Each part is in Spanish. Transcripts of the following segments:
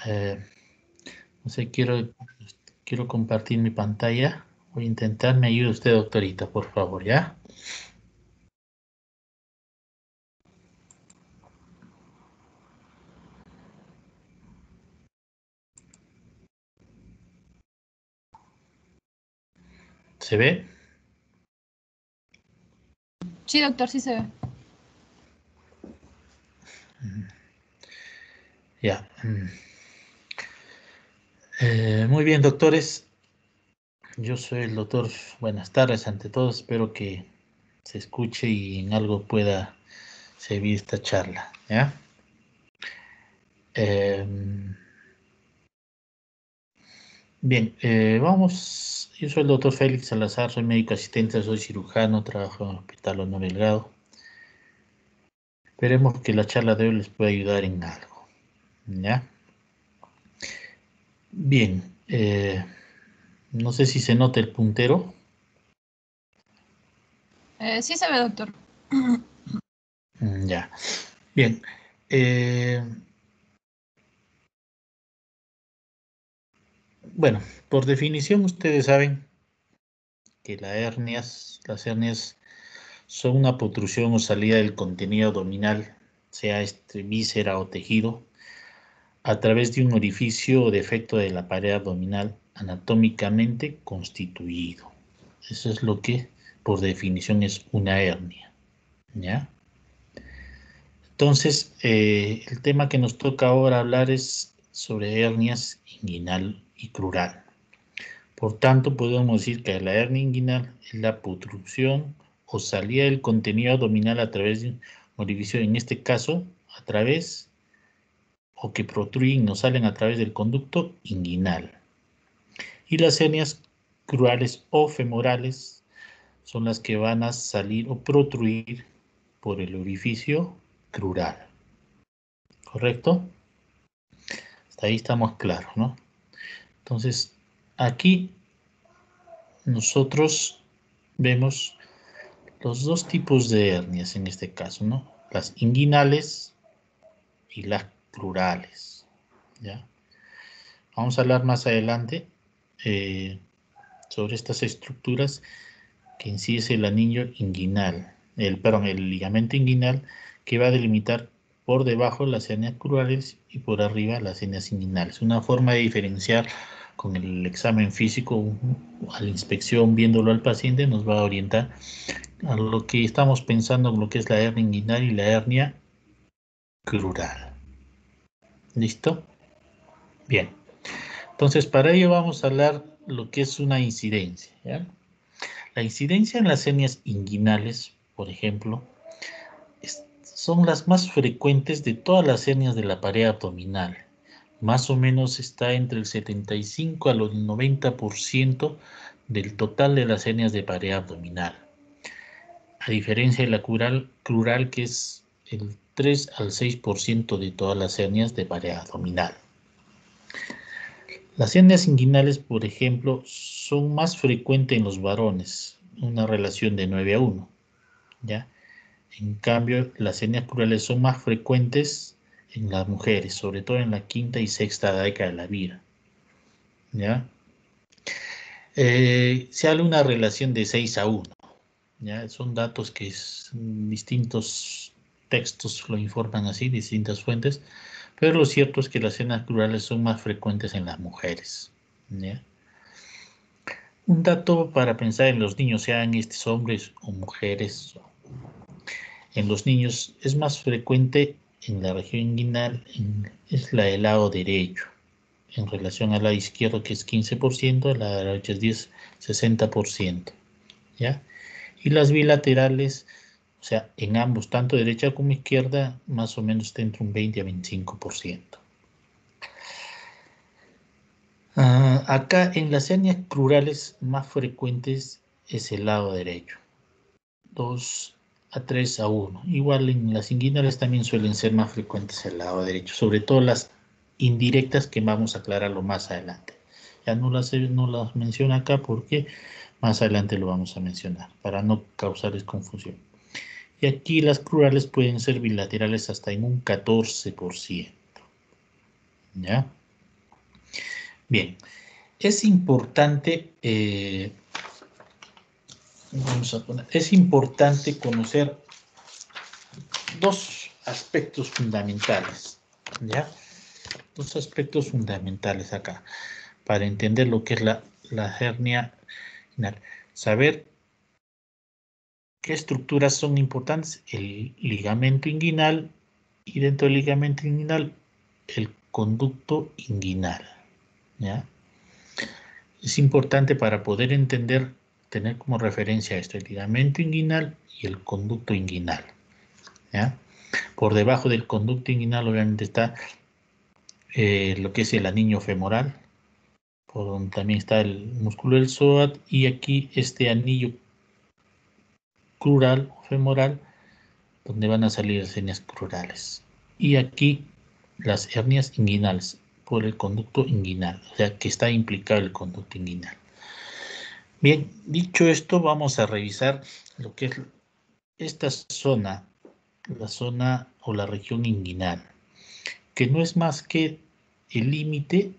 Eh, no sé, quiero compartir mi pantalla. Voy a intentar, me ayude usted, doctorita, por favor, ¿ya? ¿Se ve? Sí, doctor, sí se ve. Ya. Muy bien, doctores. Yo soy el doctor. Buenas tardes ante todo. Espero que se escuche y en algo pueda servir esta charla, ¿ya? Bien, vamos. Yo soy el doctor Félix Salazar, soy médico asistente, soy cirujano, trabajo en el Hospital Honor Delgado. Esperemos que la charla de hoy les pueda ayudar en algo, ¿ya? Bien, no sé si se nota el puntero. Sí se ve, doctor. Ya, bien. Bueno, por definición ustedes saben que las hernias son una protrusión o salida del contenido abdominal, sea víscera o tejido, a través de un orificio o defecto de la pared abdominal anatómicamente constituido. Eso es lo que por definición es una hernia, ¿ya? Entonces, el tema que nos toca ahora hablar es sobre hernias inguinal y crural. Por tanto, podemos decir que la hernia inguinal es la protrusión o salida del contenido abdominal a través de un orificio, en este caso, a través o que protruyen o salen a través del conducto inguinal. Y las hernias crurales o femorales son las que van a salir o protruir por el orificio crural. ¿Correcto? Hasta ahí estamos claros, ¿no? Entonces, aquí nosotros vemos los dos tipos de hernias en este caso, ¿no? Las inguinales y las crurales, ¿ya? Vamos a hablar más adelante sobre estas estructuras que en sí es el anillo inguinal, el ligamento inguinal que va a delimitar por debajo las hernias crurales y por arriba las hernias inguinales. Una forma de diferenciar con el examen físico, a la inspección, viéndolo al paciente, nos va a orientar a lo que estamos pensando, lo que es la hernia inguinal y la hernia crural. ¿Listo? Bien. Entonces, para ello vamos a hablar lo que es una incidencia, ¿ya? La incidencia en las hernias inguinales, por ejemplo, son las más frecuentes de todas las hernias de la pared abdominal. Más o menos está entre el 75 al 90% del total de las hernias de pared abdominal. A diferencia de la crural, que es el 3 al 6% de todas las hernias de pared abdominal. Las hernias inguinales, por ejemplo, son más frecuentes en los varones, una relación de 9 a 1, ¿ya? En cambio, las hernias crurales son más frecuentes en las mujeres, sobre todo en la quinta y sexta década de la vida, ¿ya? Se habla de una relación de 6 a 1, ¿ya? Son datos que distintos textos lo informan así, distintas fuentes, pero lo cierto es que las hernias crurales son más frecuentes en las mujeres, ¿ya? Un dato para pensar en los niños, sean estos hombres o mujeres. En los niños es más frecuente en la región inguinal, es la del lado derecho, en relación al lado izquierdo, que es 15%, la derecha es 60%, ¿ya? Y las bilaterales, o sea, en ambos, tanto derecha como izquierda, más o menos está entre un 20 a 25%. Acá en las hernias crurales más frecuentes es el lado derecho, 2 a 3 a 1. Igual en las inguinales también suelen ser más frecuentes el lado derecho, sobre todo las indirectas que vamos a aclararlo más adelante. Ya no las menciono acá porque más adelante lo vamos a mencionar, para no causarles confusión. Y aquí las crurales pueden ser bilaterales hasta en un 14%. ¿Ya? Bien, es importante, es importante conocer dos aspectos fundamentales, ¿ya? Dos aspectos fundamentales acá, para entender lo que es la hernia inguinal. Saber qué estructuras son importantes, el ligamento inguinal, y dentro del ligamento inguinal, el conducto inguinal, ¿ya? Es importante para poder entender, tener como referencia esto, el ligamento inguinal y el conducto inguinal, ¿ya? Por debajo del conducto inguinal obviamente está lo que es el anillo femoral, por donde también está el músculo del psoas, y aquí este anillo crural o femoral, donde van a salir las hernias crurales. Y aquí las hernias inguinales, por el conducto inguinal, o sea que está implicado el conducto inguinal. Bien, dicho esto, vamos a revisar lo que es esta zona, la zona o la región inguinal, que no es más que el límite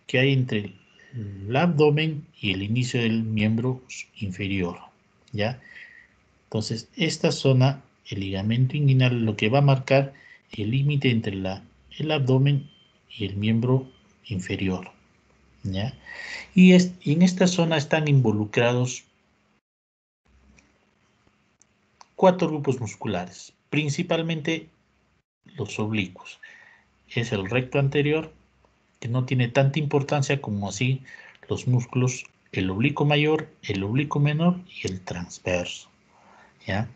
que hay entre el abdomen y el inicio del miembro inferior, ¿ya? Entonces, esta zona, el ligamento inguinal, lo que va a marcar el límite entre el abdomen y el miembro inferior, ¿ya? Y en esta zona están involucrados 4 grupos musculares, principalmente los oblicuos. Es el recto anterior, que no tiene tanta importancia como así los músculos, el oblicuo mayor, el oblicuo menor y el transverso, ¿ya?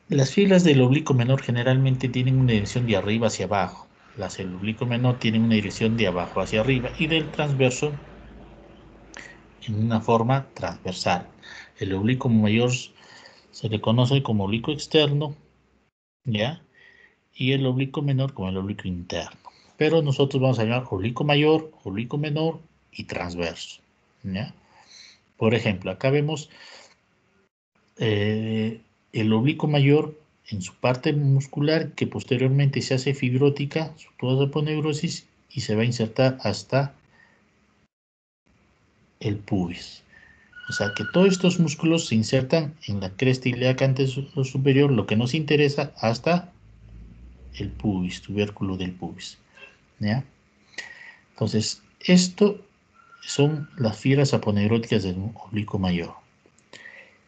Las fibras del oblicuo menor generalmente tienen una dirección de arriba hacia abajo. Las del oblicuo menor tienen una dirección de abajo hacia arriba y del transverso en una forma transversal. El oblicuo mayor se le conoce como oblicuo externo, ¿ya? Y el oblicuo menor como el oblicuo interno. Pero nosotros vamos a llamar oblicuo mayor, oblicuo menor y transverso, ¿ya? Por ejemplo, acá vemos el oblicuo mayor en su parte muscular, que posteriormente se hace fibrótica, toda aponeurosis, y se va a insertar hasta el pubis. O sea que todos estos músculos se insertan en la cresta ilíaca anterior superior, lo que nos interesa, hasta el pubis, tubérculo del pubis, ¿ya? Entonces, esto son las fibras aponeuróticas del oblicuo mayor.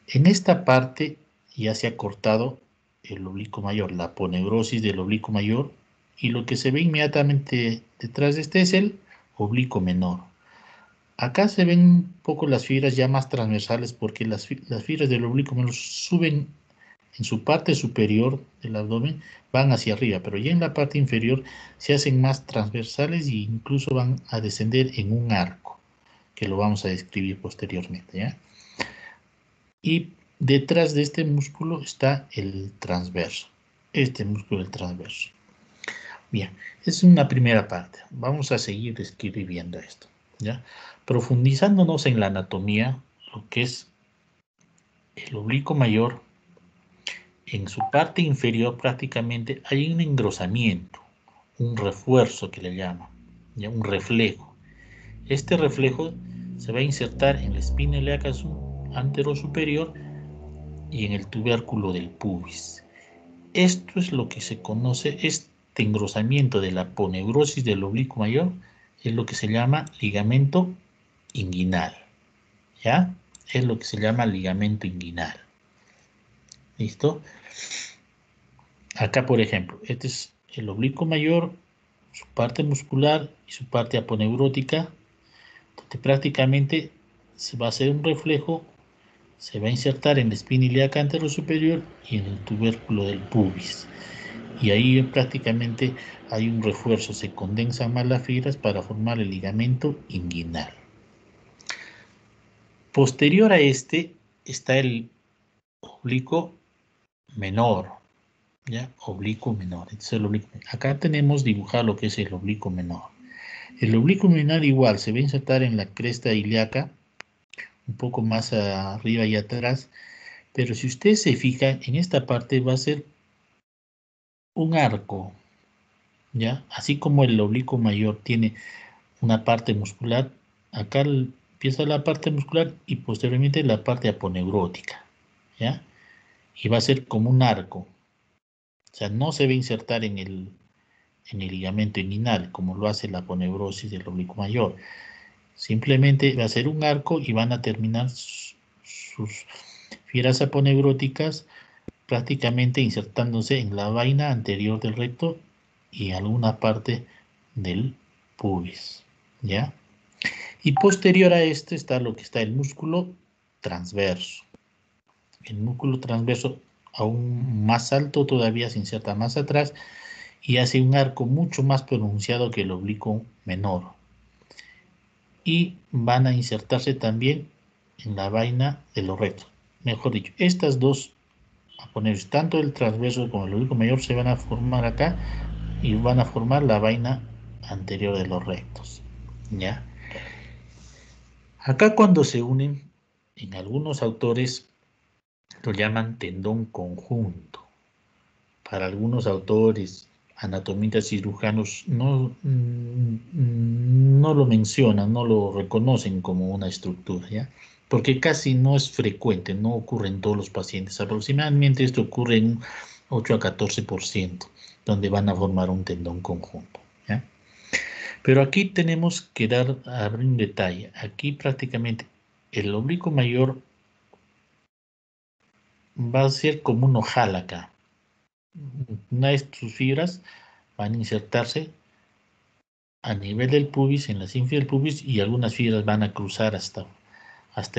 En esta parte ya se ha cortado el oblicuo mayor, la aponeurosis del oblicuo mayor, y lo que se ve inmediatamente detrás de este es el oblicuo menor. Acá se ven un poco las fibras ya más transversales, porque las fibras del oblicuo menor suben en su parte superior del abdomen, van hacia arriba, pero ya en la parte inferior se hacen más transversales e incluso van a descender en un arco, que lo vamos a describir posteriormente, ¿ya? Y detrás de este músculo está el transverso, este músculo del transverso. Bien, es una primera parte. Vamos a seguir escribiendo esto, ¿ya? Profundizándonos en la anatomía, lo que es el oblicuo mayor, en su parte inferior prácticamente hay un engrosamiento, un refuerzo que le llaman, ¿ya? Un reflejo. Este reflejo se va a insertar en la espina ilíaca anterosuperior y en el tubérculo del pubis. Esto es lo que se conoce, este engrosamiento de la aponeurosis del oblicuo mayor es lo que se llama ligamento inguinal, ¿ya? Es lo que se llama ligamento inguinal. ¿Listo? Acá, por ejemplo, este es el oblicuo mayor, su parte muscular y su parte aponeurótica, donde prácticamente se va a hacer un reflejo, se va a insertar en la espina ilíaca anterosuperior y en el tubérculo del pubis. Y ahí prácticamente hay un refuerzo, se condensan más las fibras para formar el ligamento inguinal. Posterior a este está el oblicuo menor, ¿ya? Oblicuo menor. Acá tenemos dibujado lo que es el oblicuo menor. El oblicuo menor igual se va a insertar en la cresta ilíaca, un poco más arriba y atrás, pero si ustedes se fijan, en esta parte va a ser un arco, ¿ya? Así como el oblicuo mayor tiene una parte muscular. Acá empieza la parte muscular y posteriormente la parte aponeurótica, ¿ya? Y va a ser como un arco. O sea, no se va a insertar en el ligamento inguinal, como lo hace la aponeurosis del oblicuo mayor. Simplemente va a ser un arco y van a terminar sus fibras aponeuróticas prácticamente insertándose en la vaina anterior del recto y alguna parte del pubis, ¿ya? Y posterior a este está lo que está el músculo transverso. El músculo transverso aún más alto todavía se inserta más atrás y hace un arco mucho más pronunciado que el oblicuo menor. Y van a insertarse también en la vaina de los rectos. Mejor dicho, estas dos aponeros, tanto el transverso como el oblicuo mayor, se van a formar acá y van a formar la vaina anterior de los rectos, ¿ya? Acá cuando se unen, en algunos autores lo llaman tendón conjunto. Para algunos autores, anatomistas cirujanos, no lo mencionan, no lo reconocen como una estructura, ¿ya? Porque casi no es frecuente, no ocurre en todos los pacientes. Aproximadamente esto ocurre en un 8 a 14%, donde van a formar un tendón conjunto, ¿ya? Pero aquí tenemos que abrir un detalle. Aquí prácticamente el oblicuo mayor va a ser como un ojal acá. Una de sus fibras van a insertarse a nivel del pubis, en la sínfida del pubis, y algunas fibras van a cruzar hasta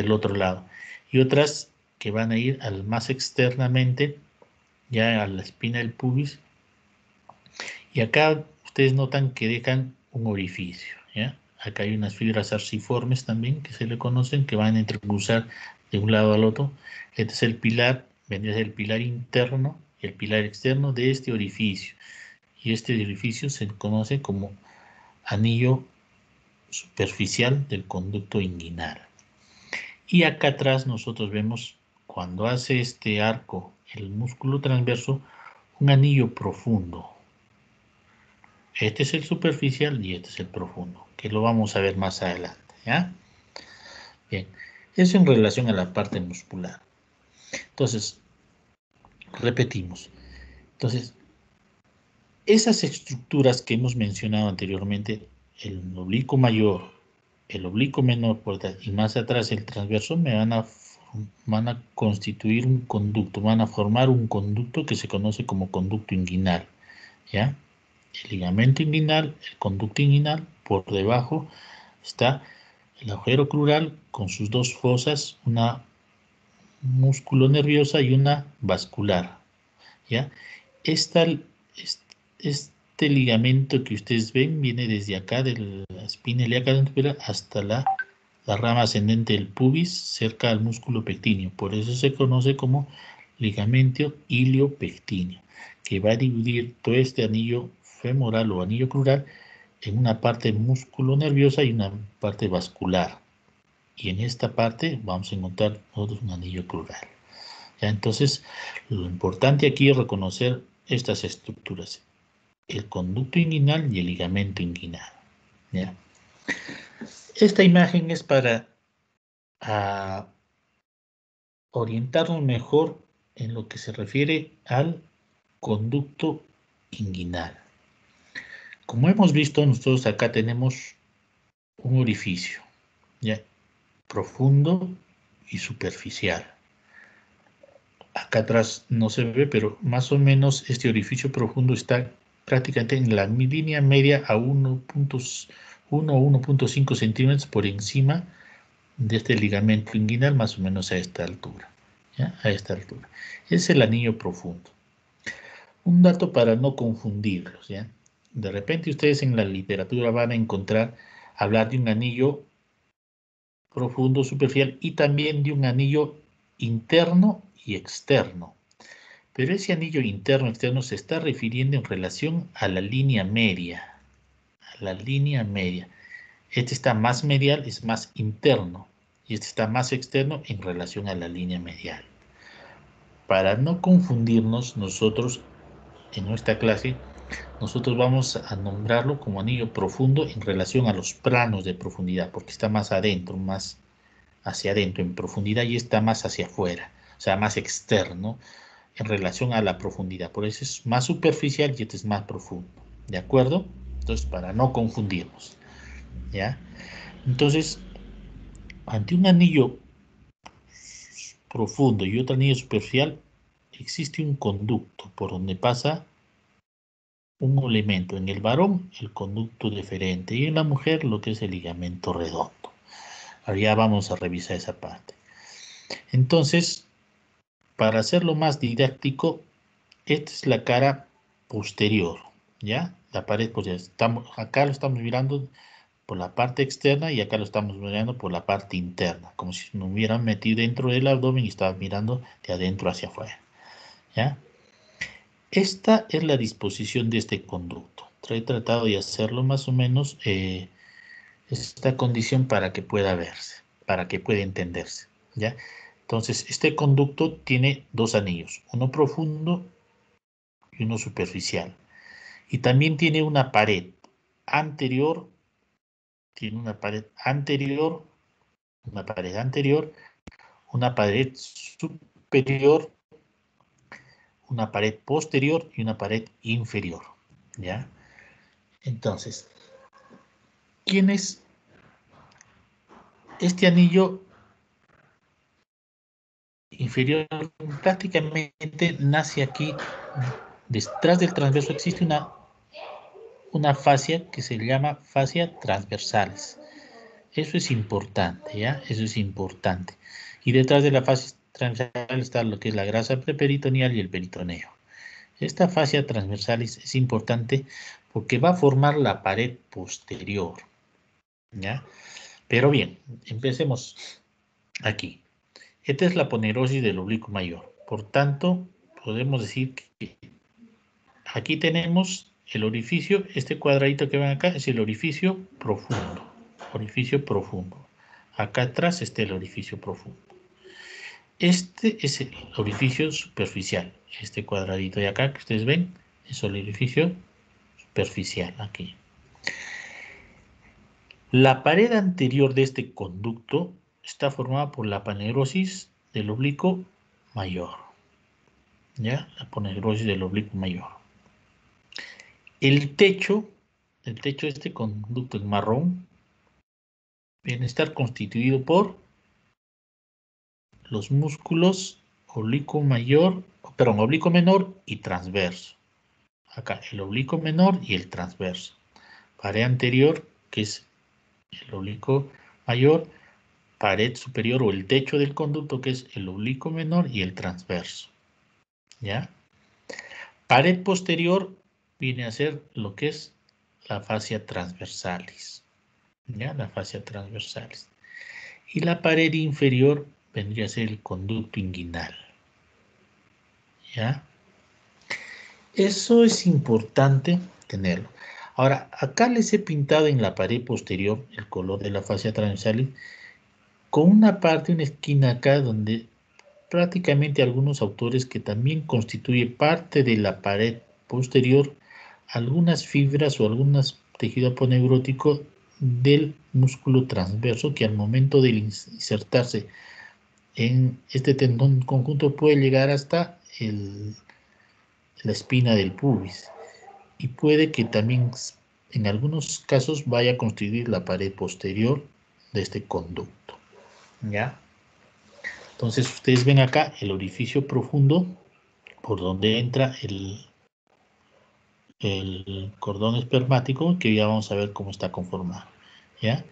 el otro lado. Y otras que van a ir más externamente, ya a la espina del pubis. Y acá ustedes notan que dejan un orificio, ¿ya? Acá hay unas fibras arciformes también que se le conocen, que van a entrecruzar de un lado al otro. Este es el pilar, vendría a ser el pilar interno y el pilar externo de este orificio. Y este orificio se conoce como anillo superficial del conducto inguinal. Y acá atrás nosotros vemos, cuando hace este arco el músculo transverso, un anillo profundo. Este es el superficial y este es el profundo, que lo vamos a ver más adelante, ¿ya? Bien, eso en relación a la parte muscular. Entonces, repetimos. Entonces, esas estructuras que hemos mencionado anteriormente, el oblicuo mayor, el oblicuo menor y más atrás el transverso, van a constituir un conducto, van a formar un conducto que se conoce como conducto inguinal, ¿ya? El ligamento inguinal, el conducto inguinal, por debajo está el agujero crural con sus dos fosas, una músculo nerviosa y una vascular, ¿ya? Este ligamento que ustedes ven viene desde acá de la espina ilíaca hasta la rama ascendente del pubis cerca al músculo pectíneo. Por eso se conoce como ligamento iliopectíneo, que va a dividir todo este anillo femoral o anillo crural en una parte músculo nerviosa y una parte vascular. Y en esta parte vamos a encontrar un anillo crural. ¿Ya? Entonces, lo importante aquí es reconocer estas estructuras: el conducto inguinal y el ligamento inguinal, ¿ya? Esta imagen es para orientarnos mejor en lo que se refiere al conducto inguinal. Como hemos visto, nosotros acá tenemos un orificio, ¿ya? Profundo y superficial. Acá atrás no se ve, pero más o menos este orificio profundo está prácticamente en la línea media a 1.1 o 1.5 centímetros por encima de este ligamento inguinal, más o menos a esta altura, ¿ya? A esta altura. Es el anillo profundo. Un dato para no confundirlos, ¿ya? De repente ustedes en la literatura van a encontrar hablar de un anillo profundo, superficial, y también de un anillo interno y externo. Pero ese anillo interno-externo se está refiriendo en relación a la línea media. A la línea media. Este está más medial, es más interno. Y este está más externo en relación a la línea medial. Para no confundirnos, nosotros en nuestra clase nosotros vamos a nombrarlo como anillo profundo en relación a los planos de profundidad, porque está más adentro, más hacia adentro en profundidad y está más hacia afuera, o sea, más externo en relación a la profundidad. Por eso es más superficial y este es más profundo. ¿De acuerdo? Entonces, para no confundirnos. ¿Ya? Entonces, ante un anillo profundo y otro anillo superficial, existe un conducto por donde pasa un elemento. En el varón, el conducto deferente y en la mujer, lo que es el ligamento redondo. Ahora ya vamos a revisar esa parte. Entonces, para hacerlo más didáctico, esta es la cara posterior, ¿ya? La pared posterior. Acá lo estamos mirando por la parte externa y acá lo estamos mirando por la parte interna, como si nos hubieran metido dentro del abdomen y estaba mirando de adentro hacia afuera, ¿ya? Esta es la disposición de este conducto. He tratado de hacerlo más o menos esta condición para que pueda verse, para que pueda entenderse, ¿ya? Entonces, este conducto tiene dos anillos, uno profundo y uno superficial. Y también tiene una pared anterior, una pared anterior, una pared superior, una pared posterior y una pared inferior, ¿ya? Entonces, ¿quién es este anillo inferior? Prácticamente nace aquí, detrás del transverso existe una fascia que se llama fascia transversalis. Eso es importante, ¿ya? Eso es importante. Y detrás de la fascia transversal está lo que es la grasa preperitoneal y el peritoneo. Esta fascia transversalis es importante porque va a formar la pared posterior, ¿ya? Pero bien, empecemos aquí. Esta es la aponerosis del oblicuo mayor. Por tanto, podemos decir que aquí tenemos el orificio, este cuadradito que ven acá es el orificio profundo. Orificio profundo. Acá atrás está el orificio profundo. Este es el orificio superficial. Este cuadradito de acá que ustedes ven es el orificio superficial aquí. La pared anterior de este conducto está formada por la aponerosis del oblicuo mayor. ¿Ya? La aponerosis del oblicuo mayor. El techo de este conducto en marrón viene a estar constituido por los músculos oblicuo mayor, perdón, oblicuo menor y transverso. Acá el oblicuo menor y el transverso. Pared anterior, que es el oblicuo mayor, pared superior o el techo del conducto, que es el oblicuo menor y el transverso. ¿Ya? Pared posterior viene a ser lo que es la fascia transversalis. ¿Ya? La fascia transversalis. Y la pared inferior vendría a ser el conducto inguinal. ¿Ya? Eso es importante tenerlo. Ahora, acá les he pintado en la pared posterior el color de la fascia transversalis con una parte, una esquina acá donde prácticamente algunos autores que también constituye parte de la pared posterior, algunas fibras o algunos tejido aponeurótico del músculo transverso que al momento de insertarse en este tendón conjunto puede llegar hasta la espina del pubis y puede que también en algunos casos vaya a constituir la pared posterior de este conducto. ¿Ya? Entonces ustedes ven acá el orificio profundo por donde entra el cordón espermático, que ya vamos a ver cómo está conformado. ¿Ya?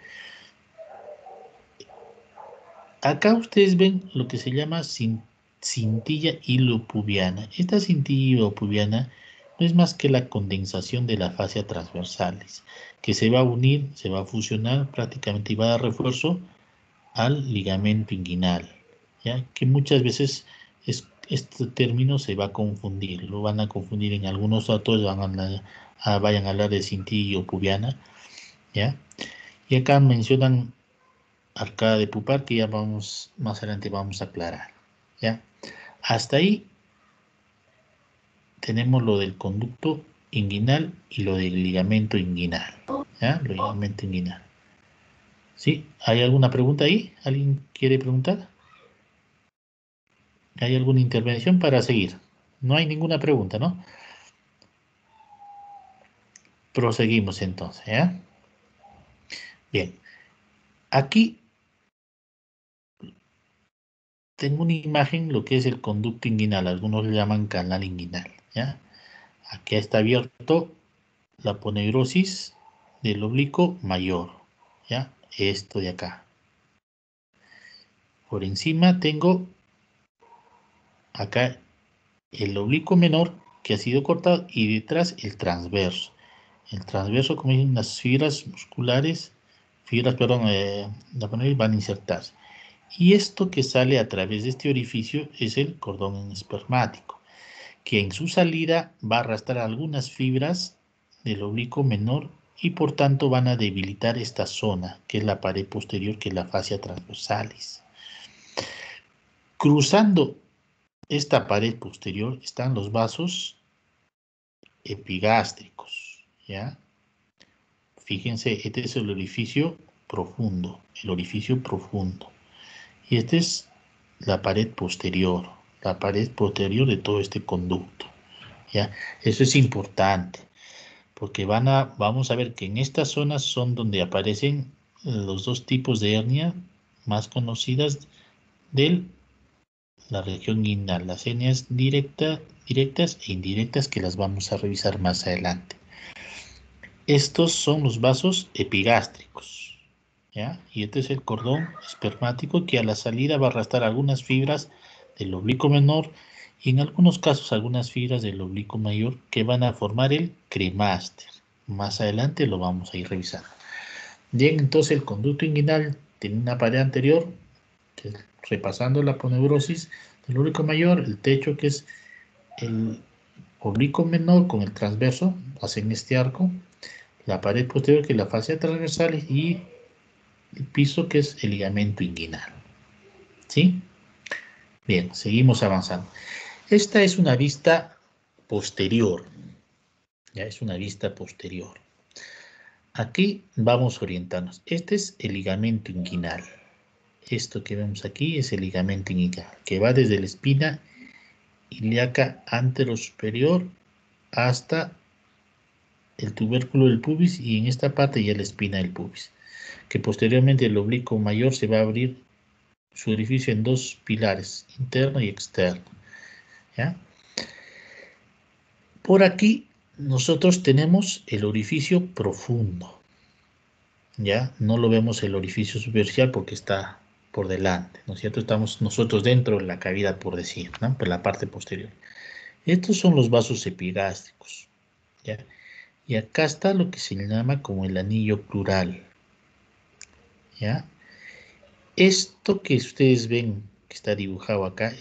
Acá ustedes ven lo que se llama cintilla hilopubiana. Esta cintilla hilopubiana no es más que la condensación de la fascia transversalis, que se va a unir, se va a fusionar prácticamente y va a dar refuerzo al ligamento inguinal, ¿ya? Que muchas veces este término se va a confundir, lo van a confundir en algunos autores, vayan a hablar de cintilla hilopubiana, ¿ya? Y acá mencionan arcada de pupar, que ya vamos, más adelante vamos a aclarar, ¿ya? Hasta ahí tenemos lo del conducto inguinal y lo del ligamento inguinal. ¿Ya? Lo ligamento inguinal. ¿Sí? ¿Hay alguna pregunta ahí? ¿Alguien quiere preguntar? ¿Hay alguna intervención para seguir? No hay ninguna pregunta, ¿no? Proseguimos entonces, ¿ya? Bien. Aquí tengo una imagen, lo que es el conducto inguinal. Algunos le llaman canal inguinal, ¿ya? Aquí está abierto la aponeurosis del oblicuo mayor, ¿ya? Esto de acá. Por encima tengo acá el oblicuo menor que ha sido cortado y detrás el transverso. El transverso, como dicen, las fibras musculares, van a insertarse. Y esto que sale a través de este orificio es el cordón espermático, que en su salida va a arrastrar algunas fibras del oblicuo menor y por tanto van a debilitar esta zona, que es la pared posterior, que es la fascia transversalis. Cruzando esta pared posterior están los vasos epigástricos, ¿ya? Fíjense, este es el orificio profundo, y esta es la pared posterior de todo este conducto, ¿ya? Eso es importante, porque vamos a ver que en estas zonas son donde aparecen los dos tipos de hernia más conocidas de la región inguinal, las hernias directas e indirectas, que las vamos a revisar más adelante. Estos son los vasos epigástricos, ¿ya? Y este es el cordón espermático, que a la salida va a arrastrar algunas fibras del oblicuo menor y en algunos casos algunas fibras del oblicuo mayor, que van a formar el cremaster. Más adelante lo vamos a ir revisando. Bien, entonces el conducto inguinal tiene una pared anterior, que es, repasando la aponeurosis del oblicuo mayor, el techo, que es el oblicuo menor con el transverso, hacen este arco, la pared posterior, que es la fascia transversal, y el piso, que es el ligamento inguinal. ¿Sí? Bien, seguimos avanzando. Esta es una vista posterior. Ya es una vista posterior. Aquí vamos a orientarnos. Este es el ligamento inguinal. Esto que vemos aquí es el ligamento inguinal, que va desde la espina ilíaca anterosuperior hasta el tubérculo del pubis, y en esta parte ya la espina del pubis, que posteriormente el oblicuo mayor se va a abrir su orificio en dos pilares, interno y externo, ¿ya? Por aquí nosotros tenemos el orificio profundo, ¿ya? No lo vemos el orificio superficial porque está por delante, ¿no es cierto? Estamos nosotros dentro de la cavidad, por decir, ¿no? Por la parte posterior. Estos son los vasos epigástricos, ¿ya? Y acá está lo que se llama como el anillo plural, ¿ya? Esto que ustedes ven que está dibujado acá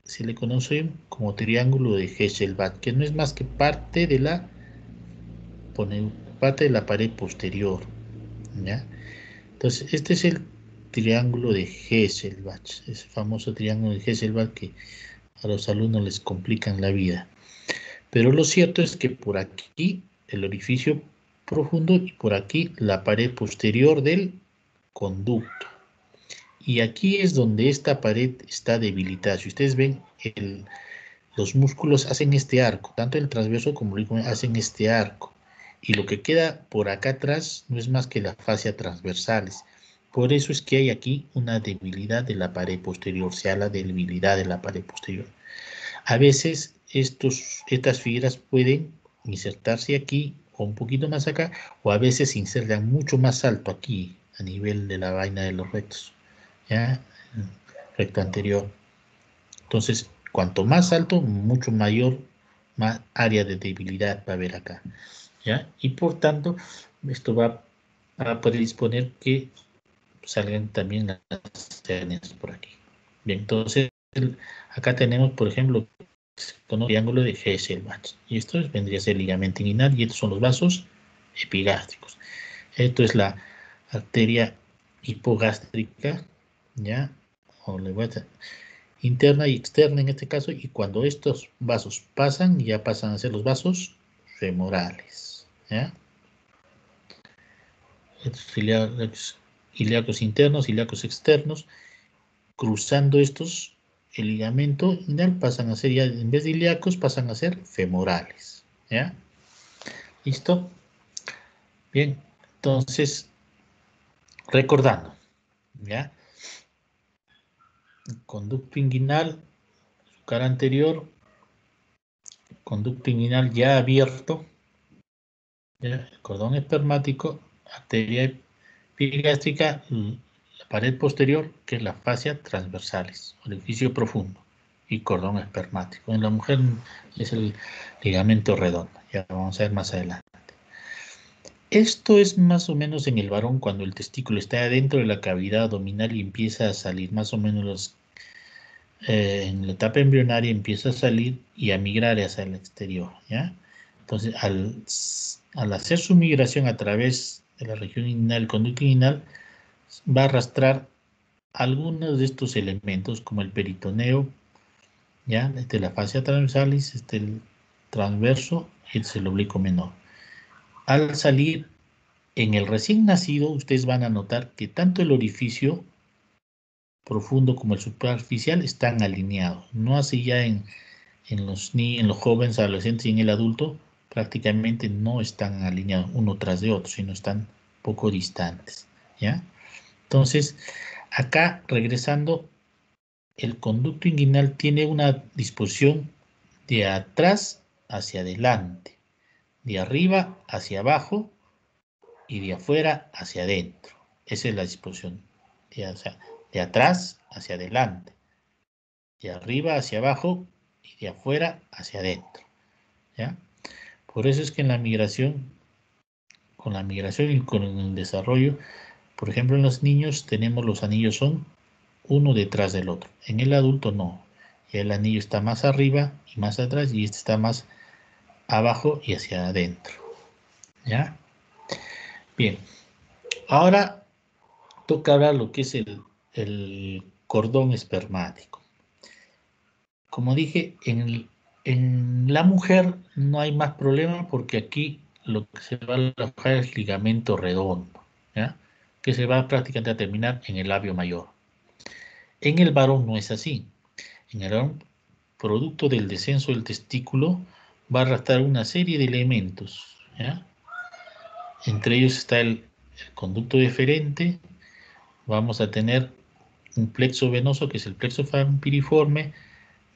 se le conoce como triángulo de Hesselbach, que no es más que parte de la pared posterior, ¿ya? Entonces, este es el triángulo de Hesselbach, ese famoso triángulo de Hesselbach que a los alumnos les complican la vida. Pero lo cierto es que por aquí el orificio profundo y por aquí la pared posterior del conducto. Y aquí es donde esta pared está debilitada. Si ustedes ven, los músculos hacen este arco, tanto el transverso como el ligamento hacen este arco. Y lo que queda por acá atrás no es más que la fascia transversales. Por eso es que hay aquí una debilidad de la pared posterior, se habla de debilidad de la pared posterior. A veces estas fibras pueden insertarse aquí o un poquito más acá, o a veces se insertan mucho más alto aquí, a nivel de la vaina de los rectos, ¿ya? Recto anterior. Entonces, cuanto más alto, mucho mayor más área de debilidad va a haber acá, ¿ya? Y por tanto, esto va a predisponer que salgan también las hernias por aquí. Bien, entonces, acá tenemos, por ejemplo, con el triángulo de Hesselbach. Y esto vendría a ser el ligamento inguinal, y estos son los vasos epigástricos. Esto es la arteria hipogástrica, ¿ya? O le voy a interna y externa en este caso, y cuando estos vasos pasan, ya pasan a ser los vasos femorales. ¿Ya? Estos ilíacos internos, ilíacos externos, cruzando estos, el ligamento inguinal pasan a ser ya, en vez de ilíacos, pasan a ser femorales. ¿Ya? ¿Listo? Bien, entonces, recordando, ¿ya? Conducto inguinal, su cara anterior, conducto inguinal ya abierto, ¿ya? El cordón espermático, arteria epigástrica, la pared posterior, que es la fascia transversalis, orificio profundo, y cordón espermático. En la mujer es el ligamento redondo, ya vamos a ver más adelante. Esto es más o menos en el varón cuando el testículo está dentro de la cavidad abdominal y empieza a salir, más o menos en la etapa embrionaria empieza a salir y a migrar hacia el exterior, ¿ya? Entonces, al hacer su migración a través de la región inguinal, el conducto inguinal va a arrastrar algunos de estos elementos, como el peritoneo, ¿ya? La fascia transversalis, el transverso y el oblicuo menor. Al salir en el recién nacido, ustedes van a notar que tanto el orificio profundo como el superficial están alineados. No así ya en los jóvenes, adolescentes y en el adulto, prácticamente no están alineados uno tras de otro, sino están poco distantes. ¿Ya? Entonces, acá regresando, el conducto inguinal tiene una disposición de atrás hacia adelante, de arriba hacia abajo y de afuera hacia adentro. Esa es la disposición. O sea, de atrás hacia adelante, de arriba hacia abajo y de afuera hacia adentro. ¿Ya? Por eso es que en la migración, con la migración y con el desarrollo, por ejemplo, en los niños tenemos los anillos son uno detrás del otro. En el adulto no. El anillo está más arriba y más atrás y este está más abajo y hacia adentro. ¿Ya? Bien. Ahora toca hablar lo que es el cordón espermático. Como dije, en la mujer no hay más problema porque aquí lo que se va a alojar es ligamento redondo, ¿ya? Que se va prácticamente a terminar en el labio mayor. En el varón no es así. En el varón, producto del descenso del testículo, va a arrastrar una serie de elementos, ¿ya? Entre ellos está el conducto deferente. Vamos a tener un plexo venoso, que es el plexo piriforme,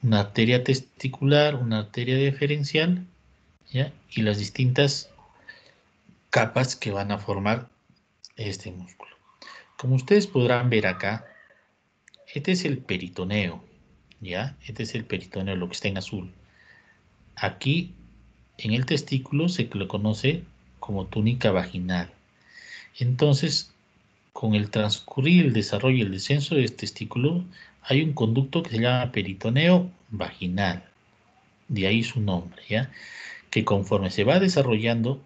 una arteria testicular, una arteria deferencial, ¿ya? Y las distintas capas que van a formar este músculo. Como ustedes podrán ver acá, este es el peritoneo, ¿ya? Este es el peritoneo, lo que está en azul. Aquí, en el testículo, se lo conoce como túnica vaginal. Entonces, con el transcurrir, el desarrollo y el descenso del testículo, hay un conducto que se llama peritoneo vaginal. De ahí su nombre, ¿ya? Que conforme se va desarrollando,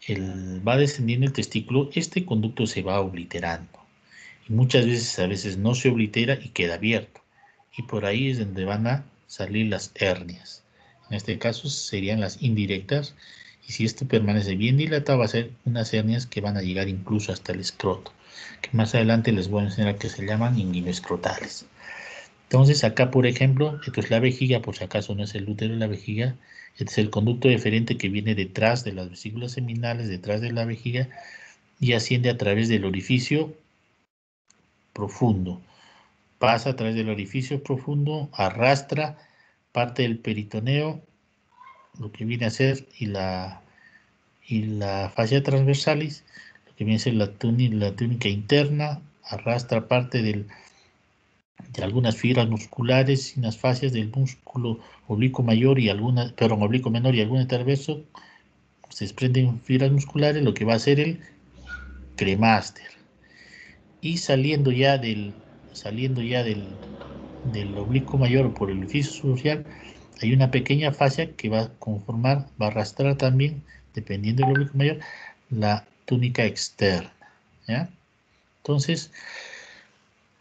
va descendiendo el testículo, este conducto se va obliterando. Y muchas veces, a veces no se oblitera y queda abierto. Y por ahí es donde van a salir las hernias. En este caso serían las indirectas. Y si esto permanece bien dilatado, va a ser unas hernias que van a llegar incluso hasta el escroto. Que más adelante les voy a enseñar que se llaman inguinoescrotales. Entonces acá, por ejemplo, esto es la vejiga, por si acaso no es el útero de la vejiga. Este es el conducto deferente que viene detrás de las vesículas seminales, detrás de la vejiga, y asciende a través del orificio profundo. Pasa a través del orificio profundo, arrastra parte del peritoneo, lo que viene a ser, y la fascia transversalis, lo que viene a ser la túnica interna, arrastra parte de algunas fibras musculares y unas fascias del músculo oblicuo mayor y oblicuo menor y algún transverso. Se desprenden fibras musculares, lo que va a ser el cremaster. Y saliendo ya del oblicuo mayor por el orificio subficial, hay una pequeña fascia que va a arrastrar también, dependiendo del oblicuo mayor, la túnica externa, ¿ya? Entonces,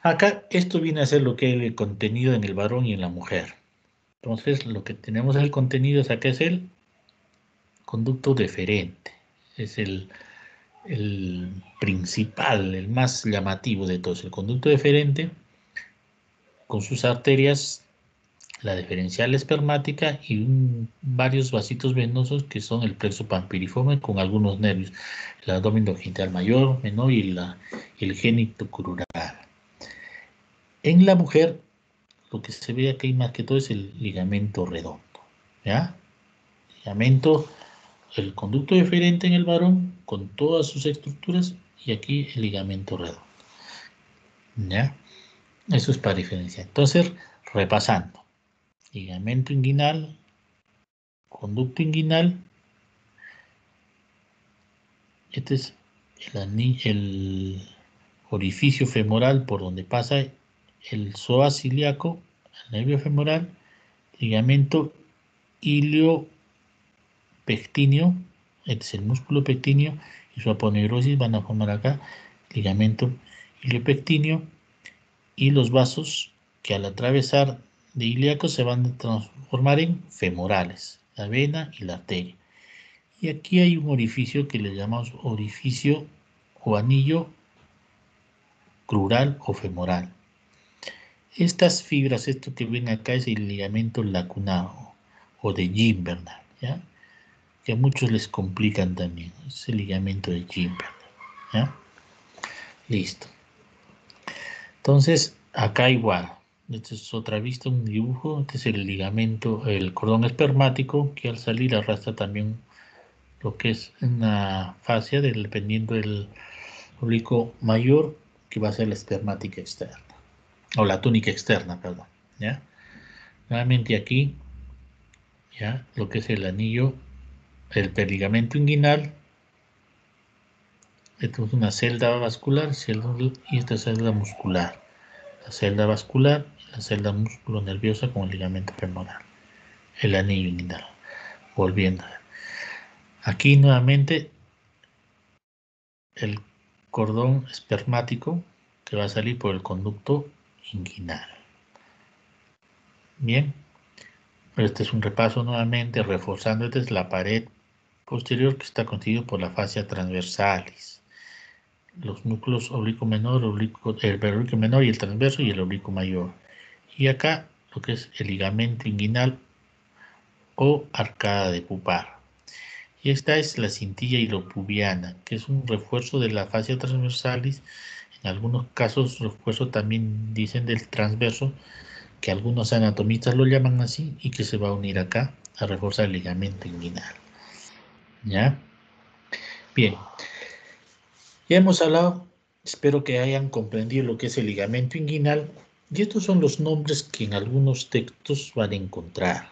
acá esto viene a ser lo que es el contenido en el varón y en la mujer. Entonces, lo que tenemos en el contenido acá es el conducto deferente. Es el principal, el más llamativo de todos. El conducto deferente, con sus arterias, la deferencial espermática y varios vasitos venosos que son el plexo pampiriforme con algunos nervios, el abdomen genital mayor, menor y el génito crural. En la mujer, lo que se ve aquí más que todo es el ligamento redondo, ¿ya? Ligamento, el conducto deferente en el varón con todas sus estructuras y aquí el ligamento redondo, ¿ya? Eso es para diferenciar. Entonces, repasando, ligamento inguinal, conducto inguinal, este es el orificio femoral por donde pasa el psoas ilíaco, el nervio femoral, ligamento iliopectíneo, este es el músculo pectíneo y su aponeurosis van a formar acá ligamento iliopectíneo y los vasos que al atravesar de ilíaco se van a transformar en femorales, la vena y la arteria. Y aquí hay un orificio que le llamamos orificio o anillo crural o femoral. Estas fibras, esto que ven acá es el ligamento lacunado o de Gimbernahl, ¿ya? Que a muchos les complican también, es el ligamento de Gimbernahl, ¿ya? Listo. Entonces, acá igual, esta es otra vista, un dibujo, este es el ligamento, el cordón espermático que al salir arrastra también lo que es una fascia dependiendo del oblicuo mayor que va a ser la espermática externa o la túnica externa, perdón, ¿ya? Nuevamente aquí, ya, lo que es el anillo, el perigamento inguinal, esto es una celda vascular y esta celda muscular, la celda vascular y la celda músculo nerviosa con el ligamento femoral, el anillo inguinal. Volviendo, aquí nuevamente el cordón espermático que va a salir por el conducto inguinal. Bien, este es un repaso nuevamente, reforzando, esta es la pared posterior que está constituido por la fascia transversalis, los núcleos oblicuo menor, el oblicuo menor y el transverso y el oblicuo mayor. Y acá lo que es el ligamento inguinal o arcada de pupar. Y esta es la cintilla hilopubiana, que es un refuerzo de la fascia transversalis. En algunos casos, refuerzo también dicen del transverso, que algunos anatomistas lo llaman así, y que se va a unir acá a reforzar el ligamento inguinal. ¿Ya? Bien. Ya hemos hablado, espero que hayan comprendido lo que es el ligamento inguinal, y estos son los nombres que en algunos textos van a encontrar.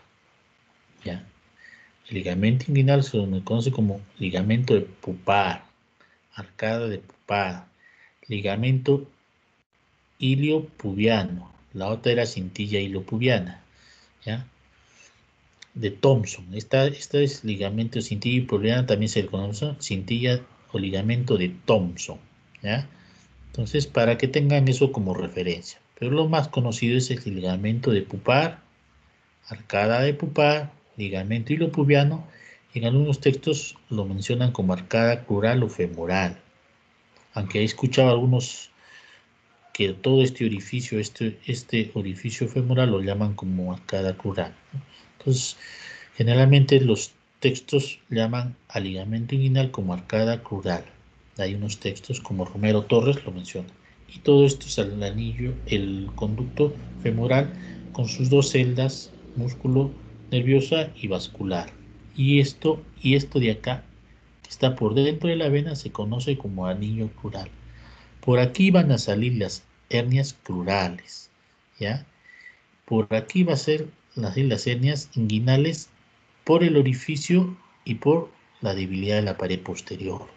¿Ya? El ligamento inguinal se le conoce como ligamento de pupar, arcada de pupar, ligamento iliopubiano, la otra era cintilla iliopubiana, ¿ya? De Thomson, esta es ligamento cintilla iliopubiana, también se le conoce cintilla o ligamento de Thomson, ¿ya? Entonces, para que tengan eso como referencia. Pero lo más conocido es el ligamento de pupar, arcada de pupar, ligamento iliopubiano. En algunos textos lo mencionan como arcada crural o femoral. Aunque he escuchado algunos que todo este orificio, este orificio femoral lo llaman como arcada crural. Entonces, generalmente los textos llaman al ligamento inguinal como arcada crural. Hay unos textos como Romero Torres lo menciona. Y todo esto es el anillo, el conducto femoral con sus dos celdas, músculo nerviosa y vascular. Y esto de acá, que está por dentro de la vena, se conoce como anillo crural. Por aquí van a salir las hernias crurales, ¿ya? Por aquí va a ser las hernias inguinales por el orificio y por la debilidad de la pared posterior.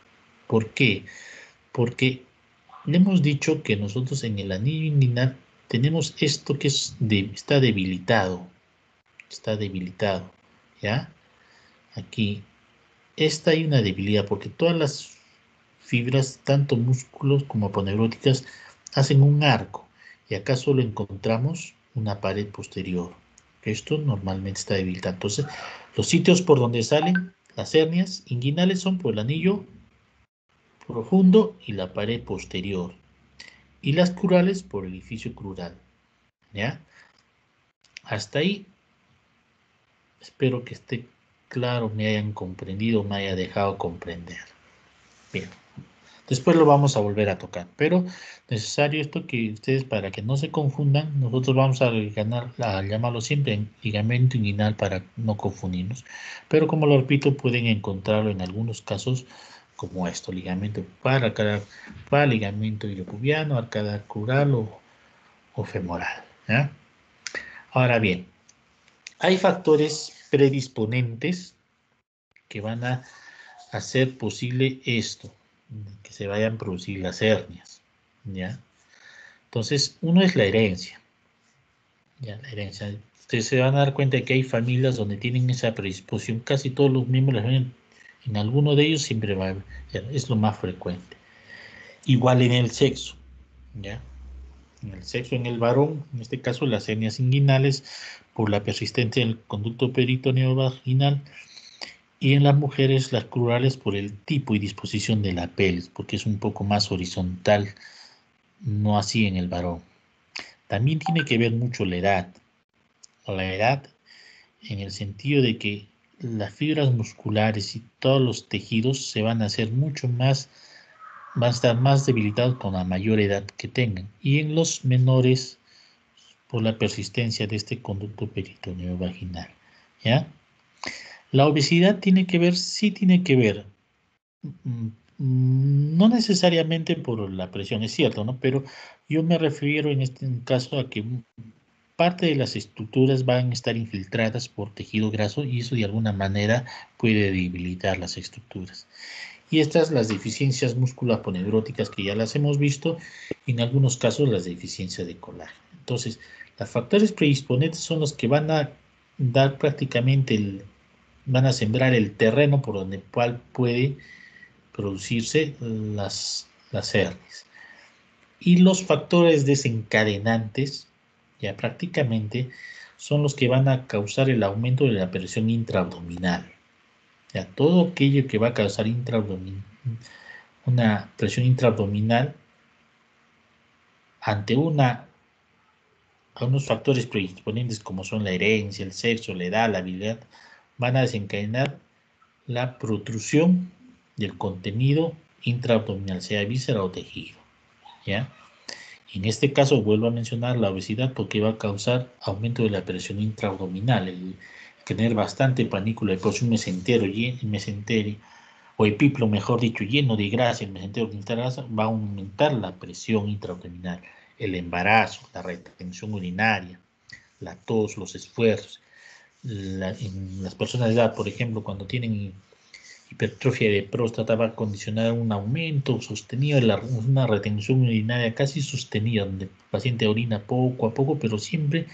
¿Por qué? Porque le hemos dicho que nosotros en el anillo inguinal tenemos esto que está debilitado, ¿ya? Aquí, esta hay una debilidad porque todas las fibras, tanto músculos como aponeuróticas, hacen un arco y acá solo encontramos una pared posterior. Esto normalmente está debilitado. Entonces, los sitios por donde salen Las hernias inguinales son por el anillo profundo y la pared posterior. Y las crurales por el orificio crural. ¿Ya? Hasta ahí espero que esté claro, me hayan comprendido, me haya dejado comprender. Bien. Después lo vamos a volver a tocar, pero necesario esto que ustedes, para que no se confundan, nosotros vamos a llamarlo siempre en ligamento inguinal para no confundirnos. Pero como lo repito, pueden encontrarlo en algunos casos como esto, ligamento para ligamento iliopubiano, arcada crural o femoral. ¿Ya? Ahora bien, hay factores predisponentes que van a hacer posible esto, que se vayan a producir las hernias, ¿ya? Entonces, uno es la herencia, ¿ya? La herencia. Ustedes se van a dar cuenta de que hay familias donde tienen esa predisposición, casi todos los miembros, en alguno de ellos siempre va a haber, es lo más frecuente. Igual en el sexo, ¿ya? En el sexo, en el varón, en este caso las hernias inguinales, por la persistencia del conducto peritoneo vaginal, y en las mujeres las crurales por el tipo y disposición de la pelvis, porque es un poco más horizontal, no así en el varón. También tiene que ver mucho la edad. La edad en el sentido de que las fibras musculares y todos los tejidos se van a hacer mucho más, van a estar más debilitados con la mayor edad que tengan. Y en los menores, por la persistencia de este conducto peritoneo vaginal. ¿Ya? La obesidad tiene que ver, sí tiene que ver, no necesariamente por la presión, es cierto, ¿no? Pero yo me refiero en este caso a que parte de las estructuras van a estar infiltradas por tejido graso y eso de alguna manera puede debilitar las estructuras. Y estas las deficiencias musculaponeuróticas que ya las hemos visto, en algunos casos las deficiencias de colágeno. Entonces, los factores predisponentes son los que van a dar prácticamente van a sembrar el terreno por donde puede producirse las hernias. Y los factores desencadenantes, ya prácticamente, son los que van a causar el aumento de la presión intraabdominal. Ya, todo aquello que va a causar una presión intraabdominal ante a unos factores predisponentes como son la herencia, el sexo, la edad, la habilidad, van a desencadenar la protrusión del contenido intraabdominal, sea víscera o tejido. ¿Ya? En este caso vuelvo a mencionar la obesidad porque va a causar aumento de la presión intraabdominal, el tener bastante panícula, el próximo mesenterio, o epiplo, mejor dicho, lleno de grasa, el mesentero de grasa, va a aumentar la presión intraabdominal, el embarazo, la retención urinaria, la tos, los esfuerzos. En las personas de edad, por ejemplo, cuando tienen hipertrofia de próstata, va a condicionar un aumento sostenido de una retención urinaria casi sostenida, donde el paciente orina poco a poco, pero siempre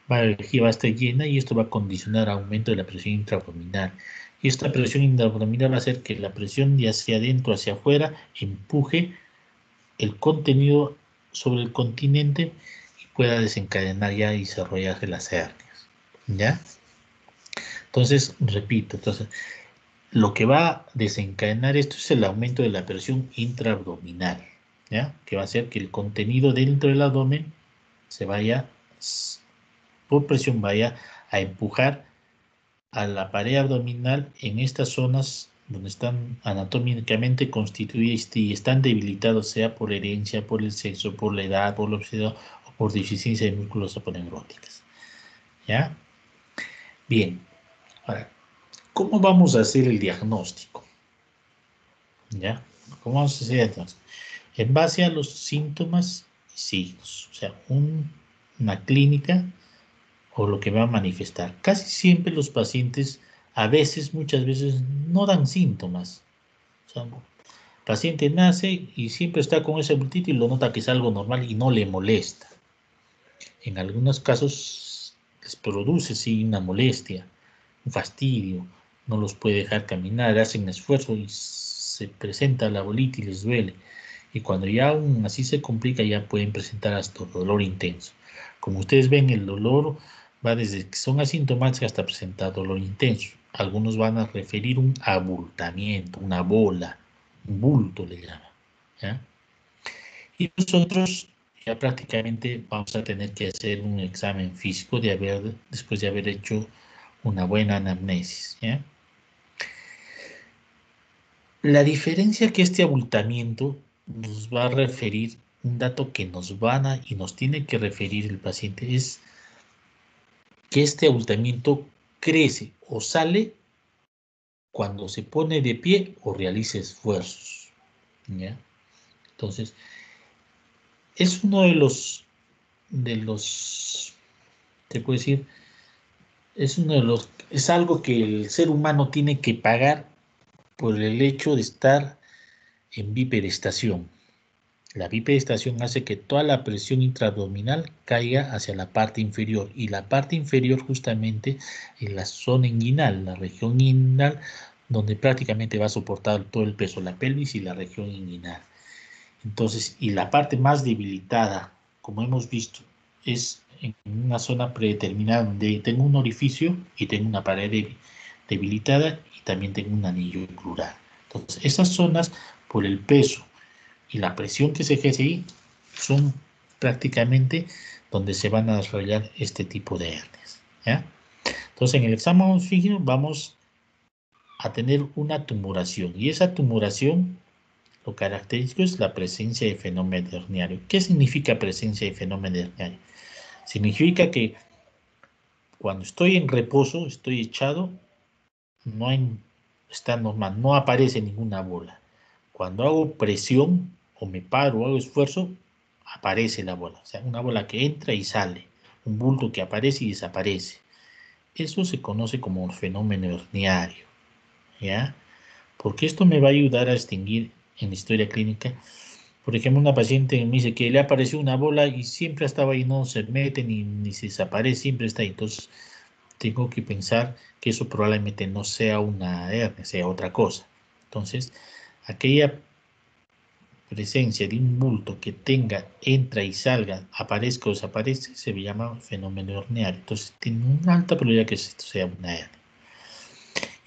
va a estar llena y esto va a condicionar aumento de la presión intraabdominal. Y esta presión intraabdominal va a hacer que la presión de hacia adentro hacia afuera empuje el contenido sobre el continente y pueda desencadenar ya y desarrollarse las hernias. ¿Ya? Entonces, repito, lo que va a desencadenar esto es el aumento de la presión intraabdominal, ¿ya? Que va a hacer que el contenido dentro del abdomen se vaya, por presión, vaya a empujar a la pared abdominal en estas zonas donde están anatómicamente constituidas y están debilitados, sea por herencia, por el sexo, por la edad, por la obesidad o por deficiencia de músculos aponeuróticas. ¿Ya? Bien. Ahora, ¿cómo vamos a hacer el diagnóstico? ¿Ya? ¿Cómo vamos a hacer el diagnóstico? En base a los síntomas y signos, o sea, una clínica o lo que va a manifestar. Casi siempre los pacientes, a veces, muchas veces, no dan síntomas. O sea, el paciente nace y siempre está con ese bultito y lo nota que es algo normal y no le molesta. En algunos casos les produce, sí, una molestia, un fastidio, no los puede dejar caminar, hacen esfuerzo y se presenta la bolita y les duele. Y cuando ya aún así se complica, ya pueden presentar hasta dolor intenso. Como ustedes ven, el dolor va desde que son asintomáticos hasta presentar dolor intenso. algunos van a referir un abultamiento, una bola, un bulto le llaman, ¿ya? Y nosotros ya prácticamente vamos a tener que hacer un examen físico después de haber hecho una buena anamnesis, ¿ya? La diferencia que este abultamiento nos va a referir, un dato que y nos tiene que referir el paciente es que este abultamiento crece o sale cuando se pone de pie o realiza esfuerzos, ¿ya? Entonces, es uno te puedo decir, es algo que el ser humano tiene que pagar por el hecho de estar en bipedestación. La bipedestación hace que toda la presión intraabdominal caiga hacia la parte inferior, y la parte inferior justamente en la zona inguinal, la región inguinal, donde prácticamente va a soportar todo el peso, la pelvis y la región inguinal. Entonces, y la parte más debilitada, como hemos visto, es en una zona predeterminada donde tengo un orificio y tengo una pared debilitada y también tengo un anillo crural. Entonces, esas zonas, por el peso y la presión que se ejerce ahí, son prácticamente donde se van a desarrollar este tipo de hernias, ¿ya? Entonces, en el examen físico vamos a tener una tumoración, y esa tumoración, lo característico es la presencia de fenómeno herniario. ¿Qué significa presencia de fenómeno herniario? Significa que cuando estoy en reposo, estoy echado, no hay, está normal, no aparece ninguna bola. Cuando hago presión o me paro o hago esfuerzo, aparece la bola. O sea, una bola que entra y sale, un bulto que aparece y desaparece. Eso se conoce como un fenómeno herniario, ¿ya? Porque esto me va a ayudar a distinguir en la historia clínica. Por ejemplo, una paciente me dice que le apareció una bola y siempre estaba ahí, no se mete ni se desaparece, siempre está ahí. Entonces, tengo que pensar que eso probablemente no sea una hernia, sea otra cosa. Entonces, aquella presencia de un bulto que entra y salga, aparezca o desaparece, se llama fenómeno herniario. Entonces, tiene una alta probabilidad que esto sea una hernia.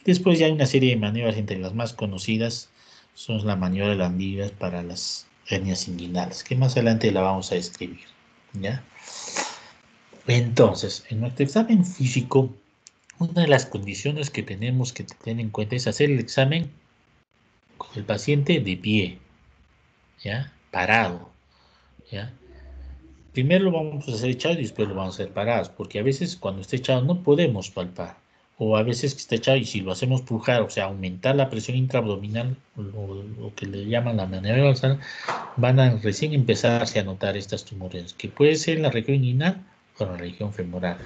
Y después ya hay una serie de maniobras, entre las más conocidas son la maniobra de Landivas para las hernias inguinales, que más adelante la vamos a describir, ¿ya? Entonces, en nuestro examen físico, una de las condiciones que tenemos que tener en cuenta es hacer el examen con el paciente de pie, ¿ya? Parado, ¿ya? Primero lo vamos a hacer echado y después lo vamos a hacer parados, porque a veces cuando está echado no podemos palpar, o a veces que está echado y si lo hacemos pujar, o sea, aumentar la presión intraabdominal, lo que le llaman la maniobra de Valsalva, van a recién empezarse a notar estas tumores, que puede ser en la región inguinal o en la región femoral.